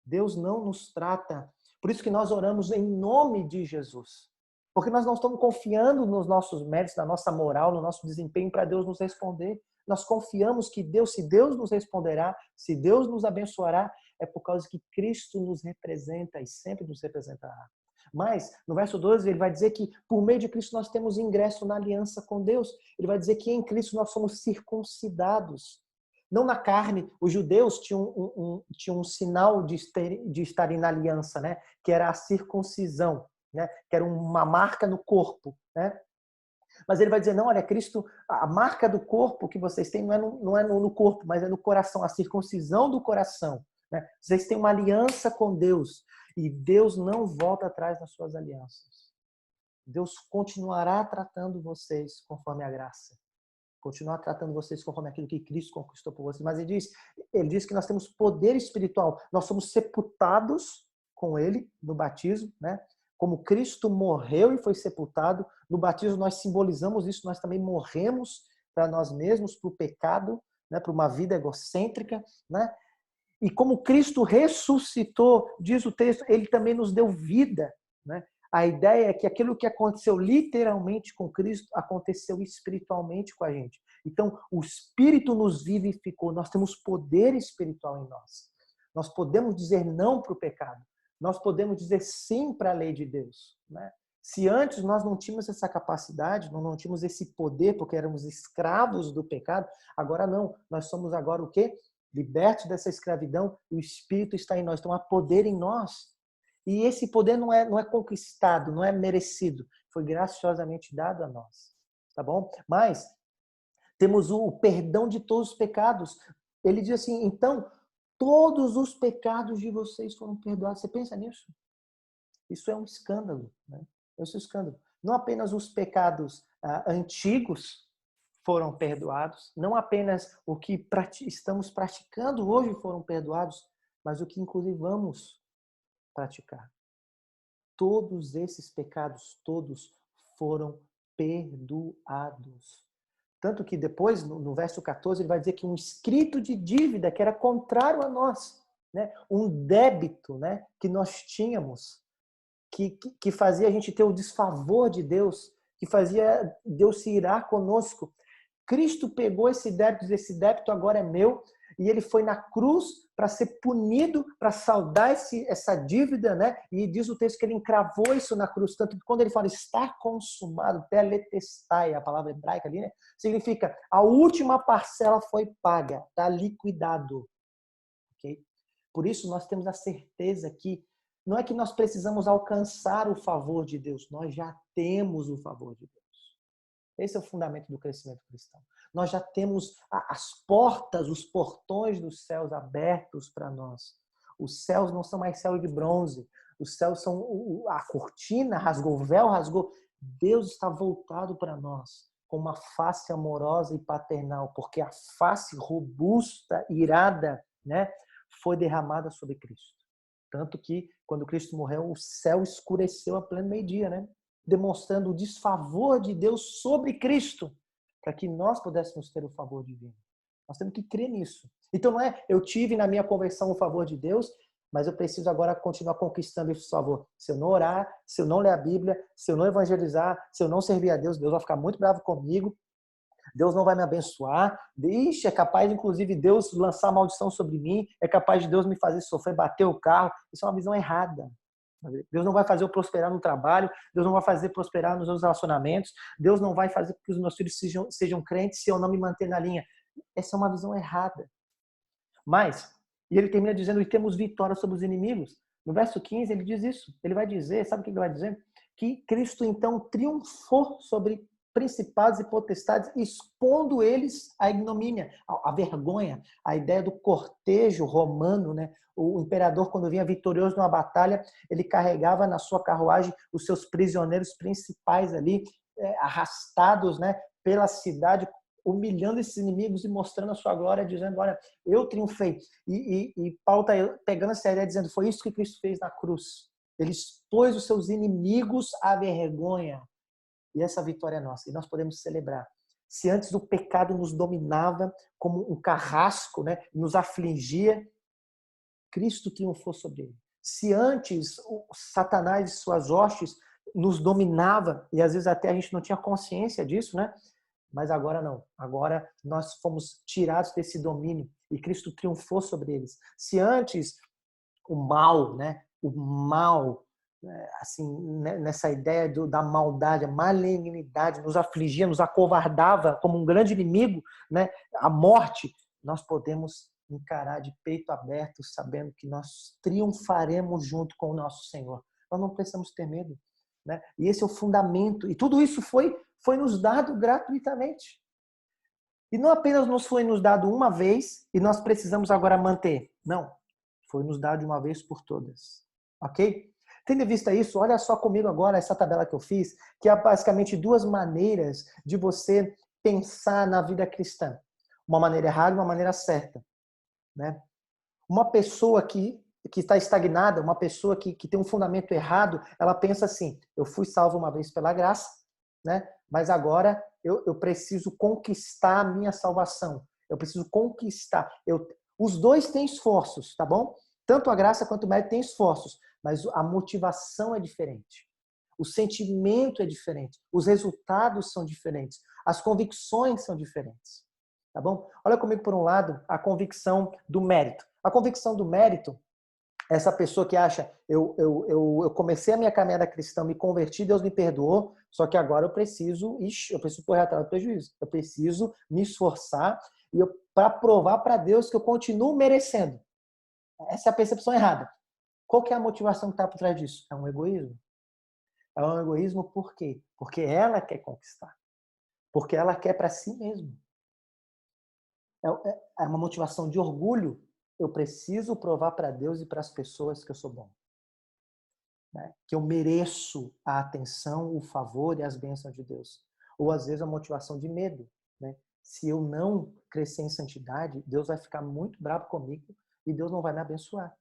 Deus não nos trata. Por isso que nós oramos em nome de Jesus. Porque nós não estamos confiando nos nossos méritos, na nossa moral, no nosso desempenho para Deus nos responder. Nós confiamos que Deus, se Deus nos responderá, se Deus nos abençoará, é por causa que Cristo nos representa e sempre nos representará. Mas, no verso 12, ele vai dizer que por meio de Cristo nós temos ingresso na aliança com Deus. Ele vai dizer que em Cristo nós somos circuncidados. Não na carne. Os judeus tinham um sinal de estarem na aliança, né? Que era a circuncisão, né? Que era uma marca no corpo, né? Mas ele vai dizer, não, olha, Cristo, a marca do corpo que vocês têm não é no corpo, mas é no coração, a circuncisão do coração, né? Vocês têm uma aliança com Deus. E Deus não volta atrás nas suas alianças. Deus continuará tratando vocês conforme a graça. Continuar tratando vocês conforme aquilo que Cristo conquistou por vocês. Mas ele diz que nós temos poder espiritual. Nós somos sepultados com ele no batismo, né? Como Cristo morreu e foi sepultado, no batismo nós simbolizamos isso, nós também morremos para nós mesmos, para o pecado, né? Para uma vida egocêntrica, né? E como Cristo ressuscitou, diz o texto, ele também nos deu vida, né? A ideia é que aquilo que aconteceu literalmente com Cristo aconteceu espiritualmente com a gente. Então, o Espírito nos vivificou, nós temos poder espiritual em nós. Nós podemos dizer não para o pecado, nós podemos dizer sim para a lei de Deus, né? Se antes nós não tínhamos essa capacidade, nós não tínhamos esse poder porque éramos escravos do pecado, agora não, nós somos agora o quê? Libertos dessa escravidão, o Espírito está em nós, então há poder em nós. E esse poder não é conquistado, não é merecido, foi graciosamente dado a nós, tá bom? Mas temos o perdão de todos os pecados. Ele diz assim, então, todos os pecados de vocês foram perdoados. Você pensa nisso? Isso é um escândalo, né? Isso é um escândalo. Não apenas os pecados antigos foram perdoados, não apenas o que estamos praticando hoje foram perdoados, mas o que inclusive vamos praticar. Todos esses pecados, todos foram perdoados. Tanto que depois, no verso 14, ele vai dizer que um escrito de dívida que era contrário a nós, né? Um débito, né? Que nós tínhamos, que fazia a gente ter o desfavor de Deus, que fazia Deus se irar conosco. Cristo pegou esse débito agora é meu, e ele foi na cruz para ser punido, para saldar essa dívida, né? E diz o texto que ele encravou isso na cruz, tanto que quando ele fala está consumado, teletestai, a palavra hebraica ali, né? Significa a última parcela foi paga, está liquidado. Okay? Por isso nós temos a certeza que não é que nós precisamos alcançar o favor de Deus, nós já temos o favor de Deus. Esse é o fundamento do crescimento cristão. Nós já temos as portas, os portões dos céus abertos para nós. Os céus não são mais céu de bronze. Os céus são a cortina, rasgou o véu, rasgou. Deus está voltado para nós com uma face amorosa e paternal, porque a face robusta, irada, né, foi derramada sobre Cristo. Tanto que, quando Cristo morreu, o céu escureceu a pleno meio-dia, né? Demonstrando o desfavor de Deus sobre Cristo, para que nós pudéssemos ter o favor divino. Nós temos que crer nisso. Então não é eu tive na minha conversão o favor de Deus, mas eu preciso agora continuar conquistando esse favor. Se eu não orar, se eu não ler a Bíblia, se eu não evangelizar, se eu não servir a Deus, Deus vai ficar muito bravo comigo, Deus não vai me abençoar. Ixi, é capaz, inclusive, Deus lançar maldição sobre mim, é capaz de Deus me fazer sofrer, bater o carro. Isso é uma visão errada. Deus não vai fazer eu prosperar no trabalho, Deus não vai fazer prosperar nos meus relacionamentos, Deus não vai fazer com que os meus filhos sejam crentes se eu não me manter na linha. Essa é uma visão errada. Mas, e ele termina dizendo, e temos vitória sobre os inimigos. No verso 15 ele diz isso. Ele vai dizer, sabe o que ele vai dizer? Que Cristo então triunfou sobre principados e potestades, expondo eles à ignomínia, à vergonha, a ideia do cortejo romano, né? O imperador, quando vinha vitorioso numa batalha, ele carregava na sua carruagem os seus prisioneiros principais ali, arrastados, né, pela cidade, humilhando esses inimigos e mostrando a sua glória, dizendo, olha, eu triunfei. E Paulo está pegando essa ideia, dizendo, foi isso que Cristo fez na cruz. Ele expôs os seus inimigos à vergonha. E essa vitória é nossa. E nós podemos celebrar. Se antes o pecado nos dominava como um carrasco, né, nos afligia, Cristo triunfou sobre ele. Se antes o Satanás e suas hostes nos dominava, e às vezes até a gente não tinha consciência disso, né? Mas agora não. Agora nós fomos tirados desse domínio e Cristo triunfou sobre eles. Se antes o mal, né? O mal, assim, nessa ideia da maldade, a malignidade nos afligia, nos acovardava como um grande inimigo, né? A morte, nós podemos encarar de peito aberto, sabendo que nós triunfaremos junto com o nosso Senhor. Nós não precisamos ter medo, né? E esse é o fundamento. E tudo isso foi nos dado gratuitamente. E não apenas nos foi nos dado uma vez e nós precisamos agora manter. Não. Foi nos dado de uma vez por todas. Ok? Tendo em vista isso, olha só comigo agora essa tabela que eu fiz, que é basicamente duas maneiras de você pensar na vida cristã. Uma maneira errada e uma maneira certa. Né? Uma pessoa que está estagnada, uma pessoa que tem um fundamento errado, ela pensa assim, eu fui salvo uma vez pela graça, né? Mas agora eu preciso conquistar a minha salvação. Eu preciso conquistar. Os dois têm esforços, tá bom? Tanto a graça quanto o mérito têm esforços, mas a motivação é diferente. O sentimento é diferente. Os resultados são diferentes. As convicções são diferentes. Tá bom? Olha comigo, por um lado, a convicção do mérito. A convicção do mérito, essa pessoa que acha, eu comecei a minha caminhada cristã, me converti, Deus me perdoou, só que agora eu preciso correr atrás do prejuízo. Eu preciso me esforçar para provar para Deus que eu continuo merecendo. Essa é a percepção errada. Qual que é a motivação que está por trás disso? É um egoísmo. É um egoísmo por quê? Porque ela quer conquistar. Porque ela quer para si mesma. É uma motivação de orgulho. Eu preciso provar para Deus e para as pessoas que eu sou bom. Né? Que eu mereço a atenção, o favor e as bênçãos de Deus. Ou às vezes a motivação de medo. Né? Se eu não crescer em santidade, Deus vai ficar muito bravo comigo e Deus não vai me abençoar.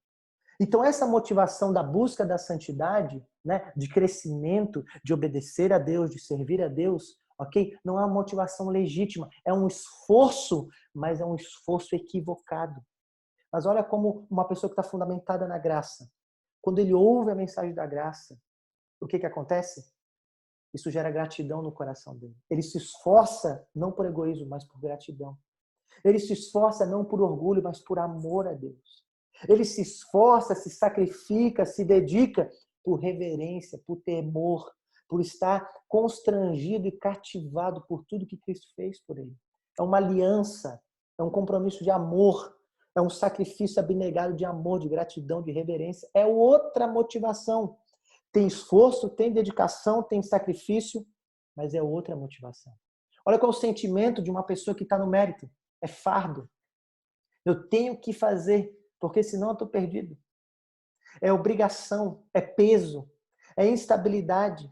Então essa motivação da busca da santidade, né, de crescimento, de obedecer a Deus, de servir a Deus, ok? Não é uma motivação legítima, é um esforço, mas é um esforço equivocado. Mas olha como uma pessoa que está fundamentada na graça, quando ele ouve a mensagem da graça, o que acontece? Isso gera gratidão no coração dele. Ele se esforça não por egoísmo, mas por gratidão. Ele se esforça não por orgulho, mas por amor a Deus. Ele se esforça, se sacrifica, se dedica por reverência, por temor, por estar constrangido e cativado por tudo que Cristo fez por ele. É uma aliança, é um compromisso de amor, é um sacrifício abnegado de amor, de gratidão, de reverência. É outra motivação. Tem esforço, tem dedicação, tem sacrifício, mas é outra motivação. Olha qual é o sentimento de uma pessoa que está no mérito. É fardo. Eu tenho que fazer, porque senão eu estou perdido. É obrigação, é peso, é instabilidade.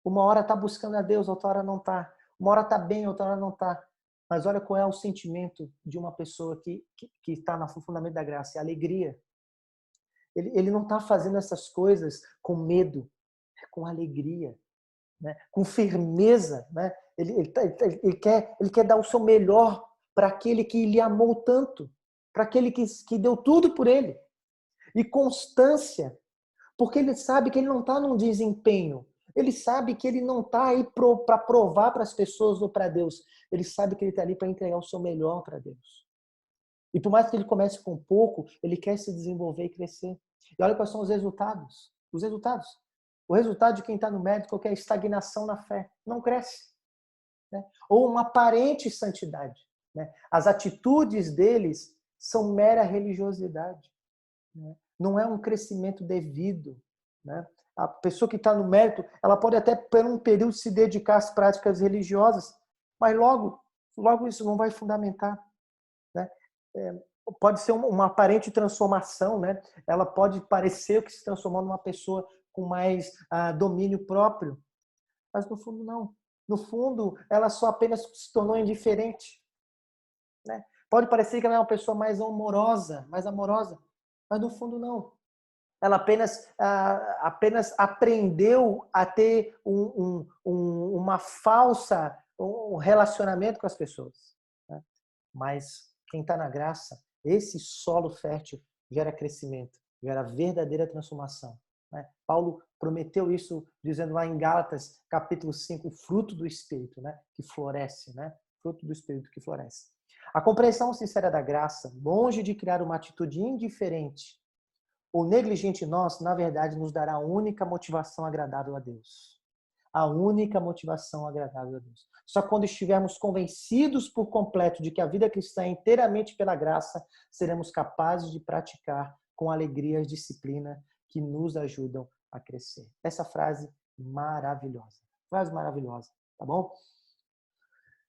Uma hora está buscando a Deus, outra hora não está. Uma hora está bem, outra hora não está. Mas olha qual é o sentimento de uma pessoa que está no fundamento da graça, é alegria. Ele não está fazendo essas coisas com medo, é com alegria, né? Com firmeza. Né? Ele quer dar o seu melhor para aquele que lhe amou tanto, para aquele que deu tudo por ele. E constância, porque ele sabe que ele não está num desempenho. Ele sabe que ele não está aí para provar para as pessoas ou para Deus. Ele sabe que ele está ali para entregar o seu melhor para Deus. E por mais que ele comece com pouco, ele quer se desenvolver e crescer. E olha quais são os resultados. Os resultados. O resultado de quem está no médico é a estagnação na fé. Não cresce. Né? Ou uma aparente santidade. Né? As atitudes deles são mera religiosidade. Né? Não é um crescimento devido. Né? A pessoa que está no mérito, ela pode até por um período se dedicar às práticas religiosas, mas logo isso não vai fundamentar. Né? Pode ser uma aparente transformação, né? Ela pode parecer que se transformou numa pessoa com mais domínio próprio, mas no fundo não. No fundo, ela só apenas se tornou indiferente. Né? Pode parecer que ela é uma pessoa mais amorosa, mas no fundo não. Ela apenas aprendeu a ter uma falsa relacionamento com as pessoas. Né? Mas quem está na graça, esse solo fértil gera crescimento, gera verdadeira transformação. Né? Paulo prometeu isso dizendo lá em Gálatas, capítulo 5, o fruto do Espírito, né? Que floresce. Né? Fruto do Espírito que floresce. A compreensão sincera da graça, longe de criar uma atitude indiferente ou negligente em nós, na verdade, nos dará a única motivação agradável a Deus. A única motivação agradável a Deus. Só quando estivermos convencidos por completo de que a vida cristã é inteiramente pela graça, seremos capazes de praticar com alegria a disciplina que nos ajudam a crescer. Essa frase maravilhosa. Frase maravilhosa, tá bom?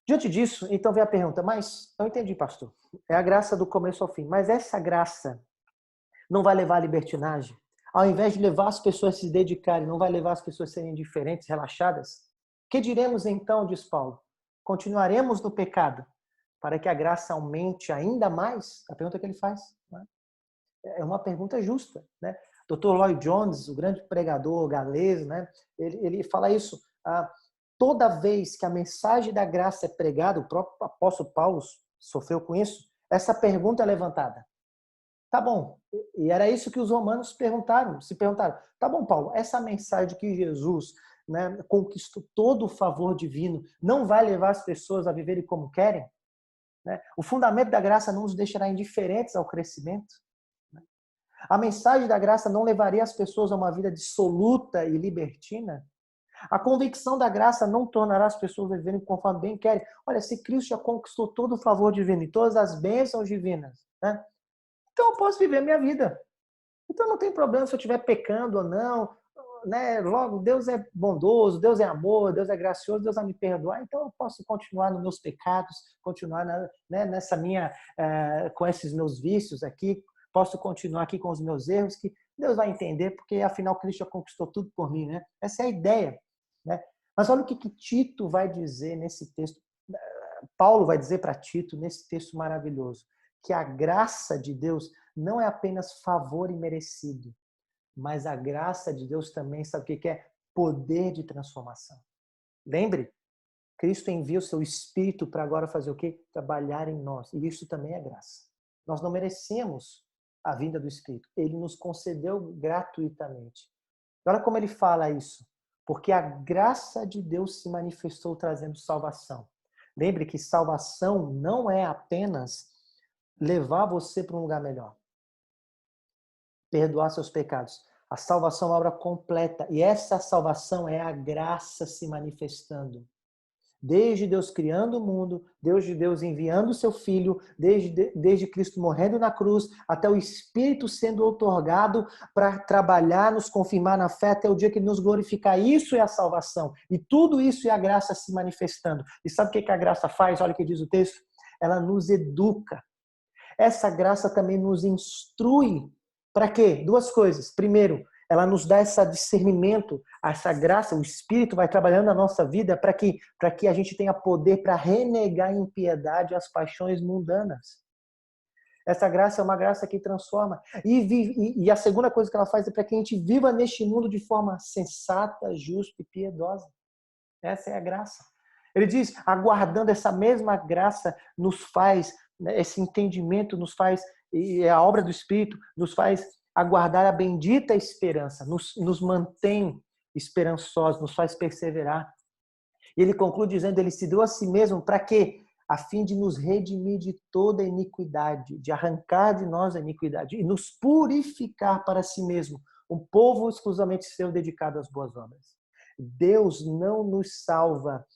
Diante disso, então vem a pergunta, mas eu entendi, pastor. É a graça do começo ao fim. Mas essa graça não vai levar à libertinagem? Ao invés de levar as pessoas a se dedicarem, não vai levar as pessoas a serem indiferentes, relaxadas? Que diremos então, diz Paulo? Continuaremos no pecado para que a graça aumente ainda mais? A pergunta que ele faz. Né? É uma pergunta justa. Né? Dr. Lloyd Jones, o grande pregador galês, né? ele fala isso. Toda vez que a mensagem da graça é pregada, o próprio apóstolo Paulo sofreu com isso, essa pergunta é levantada. Tá bom, e era isso que os romanos se perguntaram. Tá bom, Paulo, essa mensagem de que Jesus, né, conquistou todo o favor divino, não vai levar as pessoas a viverem como querem? Né? O fundamento da graça não nos deixará indiferentes ao crescimento? Né? A mensagem da graça não levaria as pessoas a uma vida dissoluta e libertina? A convicção da graça não tornará as pessoas viverem conforme bem querem? Olha, se Cristo já conquistou todo o favor divino e todas as bênçãos divinas, né? Então eu posso viver a minha vida. Então não tem problema se eu estiver pecando ou não. Né? Logo, Deus é bondoso, Deus é amor, Deus é gracioso, Deus vai me perdoar. Então eu posso continuar nos meus pecados, continuar nessa com esses meus vícios aqui. Posso continuar aqui com os meus erros, que Deus vai entender, porque afinal Cristo já conquistou tudo por mim. Né? Essa é a ideia. Né? Mas olha o que Tito vai dizer nesse texto. Paulo vai dizer para Tito, nesse texto maravilhoso, que a graça de Deus não é apenas favor imerecido, mas a graça de Deus também, sabe o que é? Poder de transformação. Lembre, Cristo envia o seu Espírito para agora fazer o quê? Trabalhar em nós. E isso também é graça. Nós não merecemos a vinda do Espírito. Ele nos concedeu gratuitamente. Olha como ele fala isso. Porque a graça de Deus se manifestou trazendo salvação. Lembre que salvação não é apenas levar você para um lugar melhor. Perdoar seus pecados. A salvação é uma obra completa. E essa salvação é a graça se manifestando. Desde Deus criando o mundo, desde Deus enviando o seu Filho, desde Cristo morrendo na cruz, até o Espírito sendo outorgado para trabalhar, nos confirmar na fé, até o dia que Ele nos glorificar. Isso é a salvação. E tudo isso é a graça se manifestando. E sabe o que a graça faz? Olha o que diz o texto. Ela nos educa. Essa graça também nos instrui. Para quê? Duas coisas. Primeiro, ela nos dá esse discernimento, essa graça, o Espírito vai trabalhando na nossa vida para que a gente tenha poder para renegar a impiedade e as paixões mundanas. Essa graça é uma graça que transforma. E a segunda coisa que ela faz é para que a gente viva neste mundo de forma sensata, justa e piedosa. Essa é a graça. Ele diz, aguardando essa mesma graça nos faz, né, esse entendimento nos faz, e a obra do Espírito nos faz aguardar a bendita esperança, nos mantém esperançosos, nos faz perseverar. E ele conclui dizendo, ele se deu a si mesmo para quê? A fim de nos redimir de toda a iniquidade, de arrancar de nós a iniquidade e nos purificar para si mesmo, um povo exclusivamente seu dedicado às boas obras. Deus não nos salva,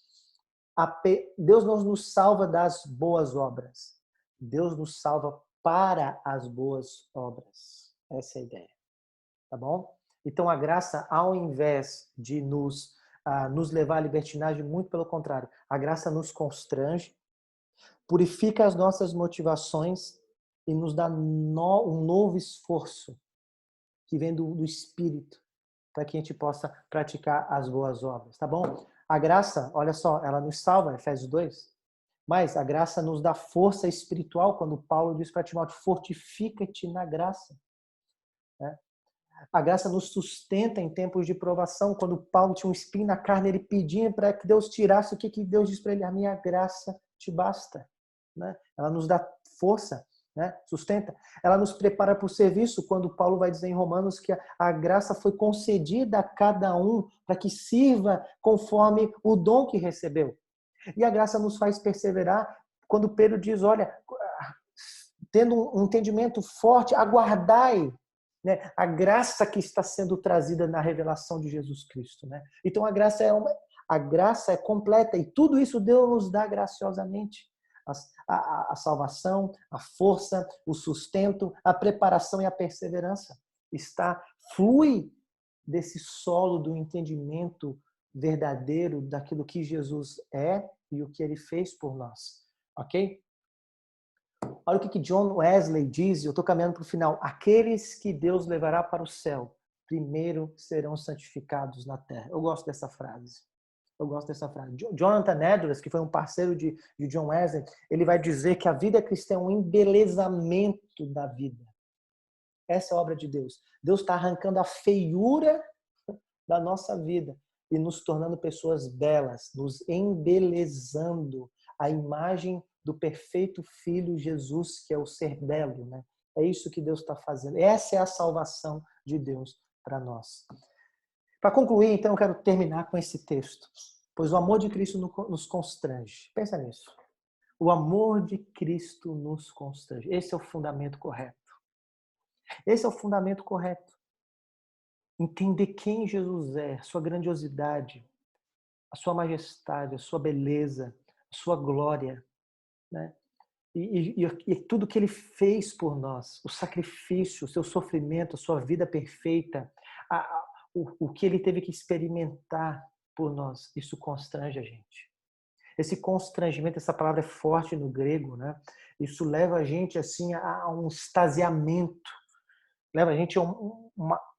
Deus não nos salva das boas obras. Deus nos salva para as boas obras. Essa é a ideia. Tá bom? Então a graça, ao invés de nos levar à libertinagem, muito pelo contrário, a graça nos constrange, purifica as nossas motivações e nos dá um novo esforço que vem do Espírito para que a gente possa praticar as boas obras, tá bom? A graça, olha só, ela nos salva, Efésios 2, mas a graça nos dá força espiritual, quando Paulo diz para Timóteo, fortifica-te na graça. Né? A graça nos sustenta em tempos de provação. Quando Paulo tinha um espinho na carne, ele pedia para que Deus tirasse. O que Deus diz para ele? A minha graça te basta. Né? Ela nos dá força, né? Sustenta. Ela nos prepara para o serviço, quando Paulo vai dizer em Romanos que a graça foi concedida a cada um para que sirva conforme o dom que recebeu. E a graça nos faz perseverar quando Pedro diz, olha, tendo um entendimento forte, aguardai, né, a graça que está sendo trazida na revelação de Jesus Cristo. Né? Então a graça é completa e tudo isso Deus nos dá graciosamente. A salvação, a força, o sustento, a preparação e a perseverança flui desse solo do entendimento verdadeiro daquilo que Jesus é e o que ele fez por nós. Ok? Olha o que John Wesley diz, eu estou caminhando para o final. Aqueles que Deus levará para o céu, primeiro serão santificados na terra. Eu gosto dessa frase. Jonathan Edwards, que foi um parceiro de John Wesley, ele vai dizer que a vida cristã é um embelezamento da vida. Essa é a obra de Deus. Deus está arrancando a feiura da nossa vida e nos tornando pessoas belas, nos embelezando a imagem do perfeito Filho Jesus, que é o ser belo, né? É isso que Deus está fazendo. Essa é a salvação de Deus para nós. Para concluir, então, eu quero terminar com esse texto. Pois o amor de Cristo nos constrange. Pensa nisso. O amor de Cristo nos constrange. Esse é o fundamento correto. Esse é o fundamento correto. Entender quem Jesus é, a sua grandiosidade, a sua majestade, a sua beleza, a sua glória, né? E tudo que ele fez por nós, o sacrifício, o seu sofrimento, a sua vida perfeita, o que ele teve que experimentar por nós, isso constrange a gente. Esse constrangimento, essa palavra é forte no grego, né? Isso leva a gente assim a um extasiamento, leva a gente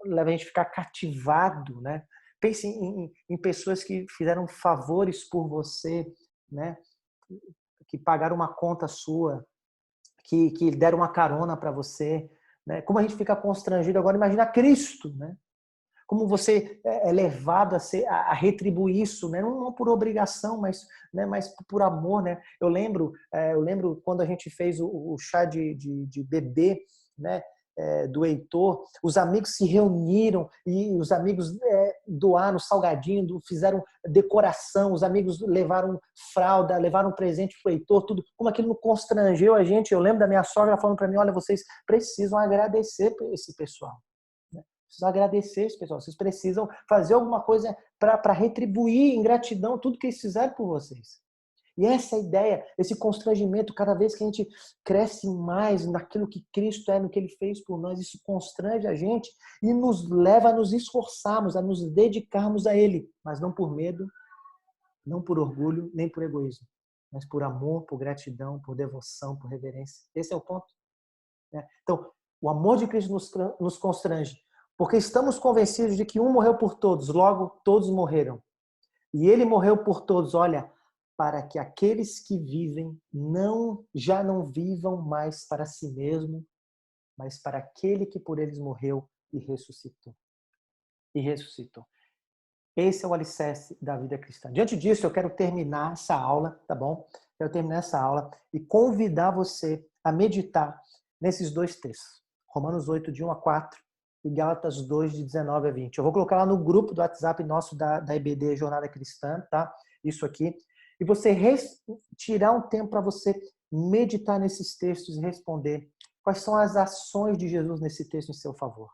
leva a gente a ficar cativado, né? Pense em pessoas que fizeram favores por você, né? Que pagaram uma conta sua, que deram uma carona para você, né? Como a gente fica constrangido agora, imagina Cristo, né? Como você é levado a retribuir isso, né? Não por obrigação, mas por amor, né? Eu lembro quando a gente fez o chá de bebê, né? Do Heitor, os amigos se reuniram e os amigos doaram salgadinho, fizeram decoração, os amigos levaram fralda, levaram presente para o Heitor, tudo, como aquilo não constrangeu a gente. Eu lembro da minha sogra falando para mim, olha, vocês precisam agradecer esse pessoal. Precisam agradecer esse pessoal, vocês precisam fazer alguma coisa para retribuir em gratidão tudo que eles fizeram por vocês. E essa ideia, esse constrangimento, cada vez que a gente cresce mais naquilo que Cristo é, no que Ele fez por nós, isso constrange a gente e nos leva a nos esforçarmos, a nos dedicarmos a Ele, mas não por medo, não por orgulho, nem por egoísmo, mas por amor, por gratidão, por devoção, por reverência. Esse é o ponto. Né? Então, o amor de Cristo nos constrange, porque estamos convencidos de que um morreu por todos, logo todos morreram. E Ele morreu por todos, olha, para que aqueles que vivem já não vivam mais para si mesmo, mas para aquele que por eles morreu e ressuscitou. Esse é o alicerce da vida cristã. Diante disso, eu quero terminar essa aula, tá bom? Quero terminar essa aula e convidar você a meditar nesses dois textos. Romanos 8, de 1 a 4 e Gálatas 2, de 19 a 20. Eu vou colocar lá no grupo do WhatsApp nosso da EBD Jornada Cristã, tá? Isso aqui. E você tirar um tempo para você meditar nesses textos e responder quais são as ações de Jesus nesse texto em seu favor.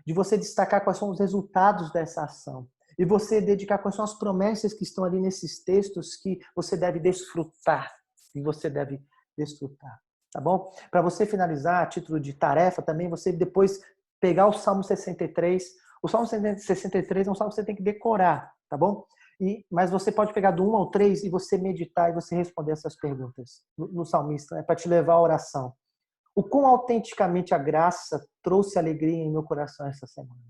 De você destacar quais são os resultados dessa ação. E você dedicar quais são as promessas que estão ali nesses textos que você deve desfrutar. E você deve desfrutar. Tá bom? Para você finalizar, a título de tarefa, também você depois pegar o Salmo 63. O Salmo 63 é um salmo que você tem que decorar, tá bom? Mas você pode pegar do 1 ao 3 e você meditar e você responder essas perguntas no salmista, né, para te levar à oração. O quão autenticamente a graça trouxe alegria em meu coração essa semana.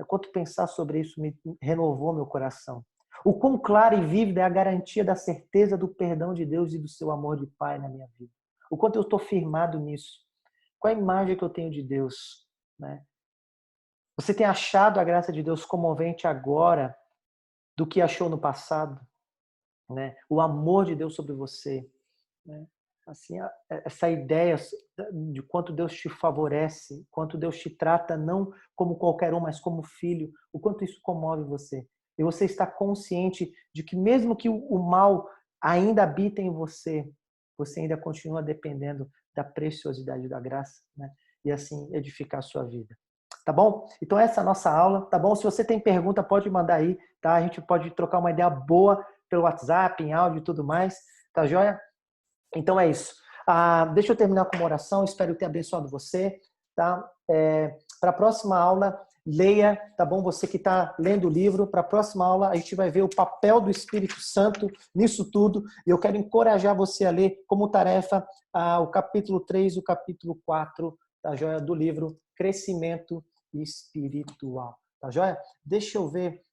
Quanto pensar sobre isso me renovou meu coração. O quão clara e vívida é a garantia da certeza do perdão de Deus e do seu amor de Pai na minha vida. O quanto eu estou firmado nisso. Qual a imagem que eu tenho de Deus, né? Você tem achado a graça de Deus comovente agora do que achou no passado, né? O amor de Deus sobre você, né? Assim, essa ideia de quanto Deus te favorece, quanto Deus te trata não como qualquer um, mas como filho, o quanto isso comove você. E você está consciente de que mesmo que o mal ainda habita em você, você ainda continua dependendo da preciosidade da graça, né? E assim edificar a sua vida. Tá bom? Então essa é a nossa aula, tá bom? Se você tem pergunta, pode mandar aí, tá? A gente pode trocar uma ideia boa pelo WhatsApp, em áudio e tudo mais, tá joia? Então é isso. Deixa eu terminar com uma oração, espero ter abençoado você, tá? Para a próxima aula, leia, tá bom? Você que está lendo o livro, para a próxima aula a gente vai ver o papel do Espírito Santo nisso tudo, e eu quero encorajar você a ler como tarefa o capítulo 3 e o capítulo 4, tá joia? Do livro Crescimento Espiritual, tá joia? Deixa eu ver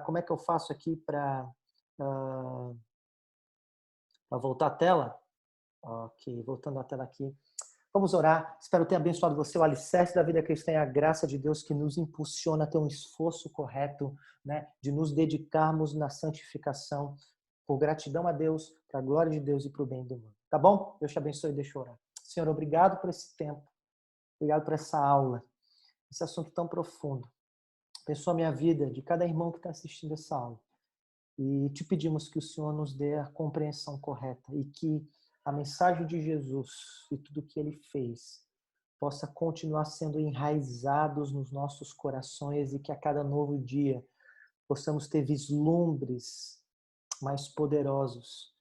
como é que eu faço aqui para voltar à tela. Ok, voltando à tela aqui. Vamos orar. Espero ter abençoado você. O alicerce da vida cristã é a graça de Deus que nos impulsiona a ter um esforço correto, né, de nos dedicarmos na santificação, por gratidão a Deus, para a glória de Deus e para o bem do mundo. Tá bom? Deus te abençoe e deixa eu orar. Senhor, obrigado por esse tempo. Obrigado por essa aula. Esse assunto tão profundo. Abençoa a minha vida, de cada irmão que está assistindo essa aula. E te pedimos que o Senhor nos dê a compreensão correta e que a mensagem de Jesus e tudo que Ele fez possa continuar sendo enraizados nos nossos corações e que a cada novo dia possamos ter vislumbres mais poderosos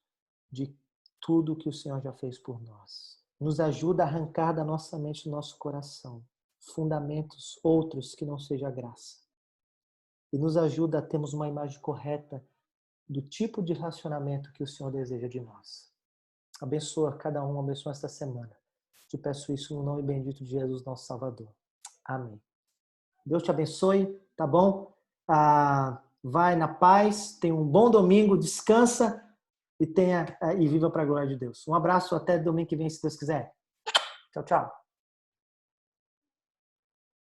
de tudo que o Senhor já fez por nós. Nos ajuda a arrancar da nossa mente, do nosso coração, fundamentos outros que não seja a graça. E nos ajuda a termos uma imagem correta do tipo de relacionamento que o Senhor deseja de nós. Abençoa cada um, abençoa esta semana. Te peço isso no nome bendito de Jesus, nosso Salvador. Amém. Deus te abençoe, tá bom? Vai na paz, tenha um bom domingo, descansa e viva para a glória de Deus. Um abraço, até domingo que vem, se Deus quiser. Tchau, tchau.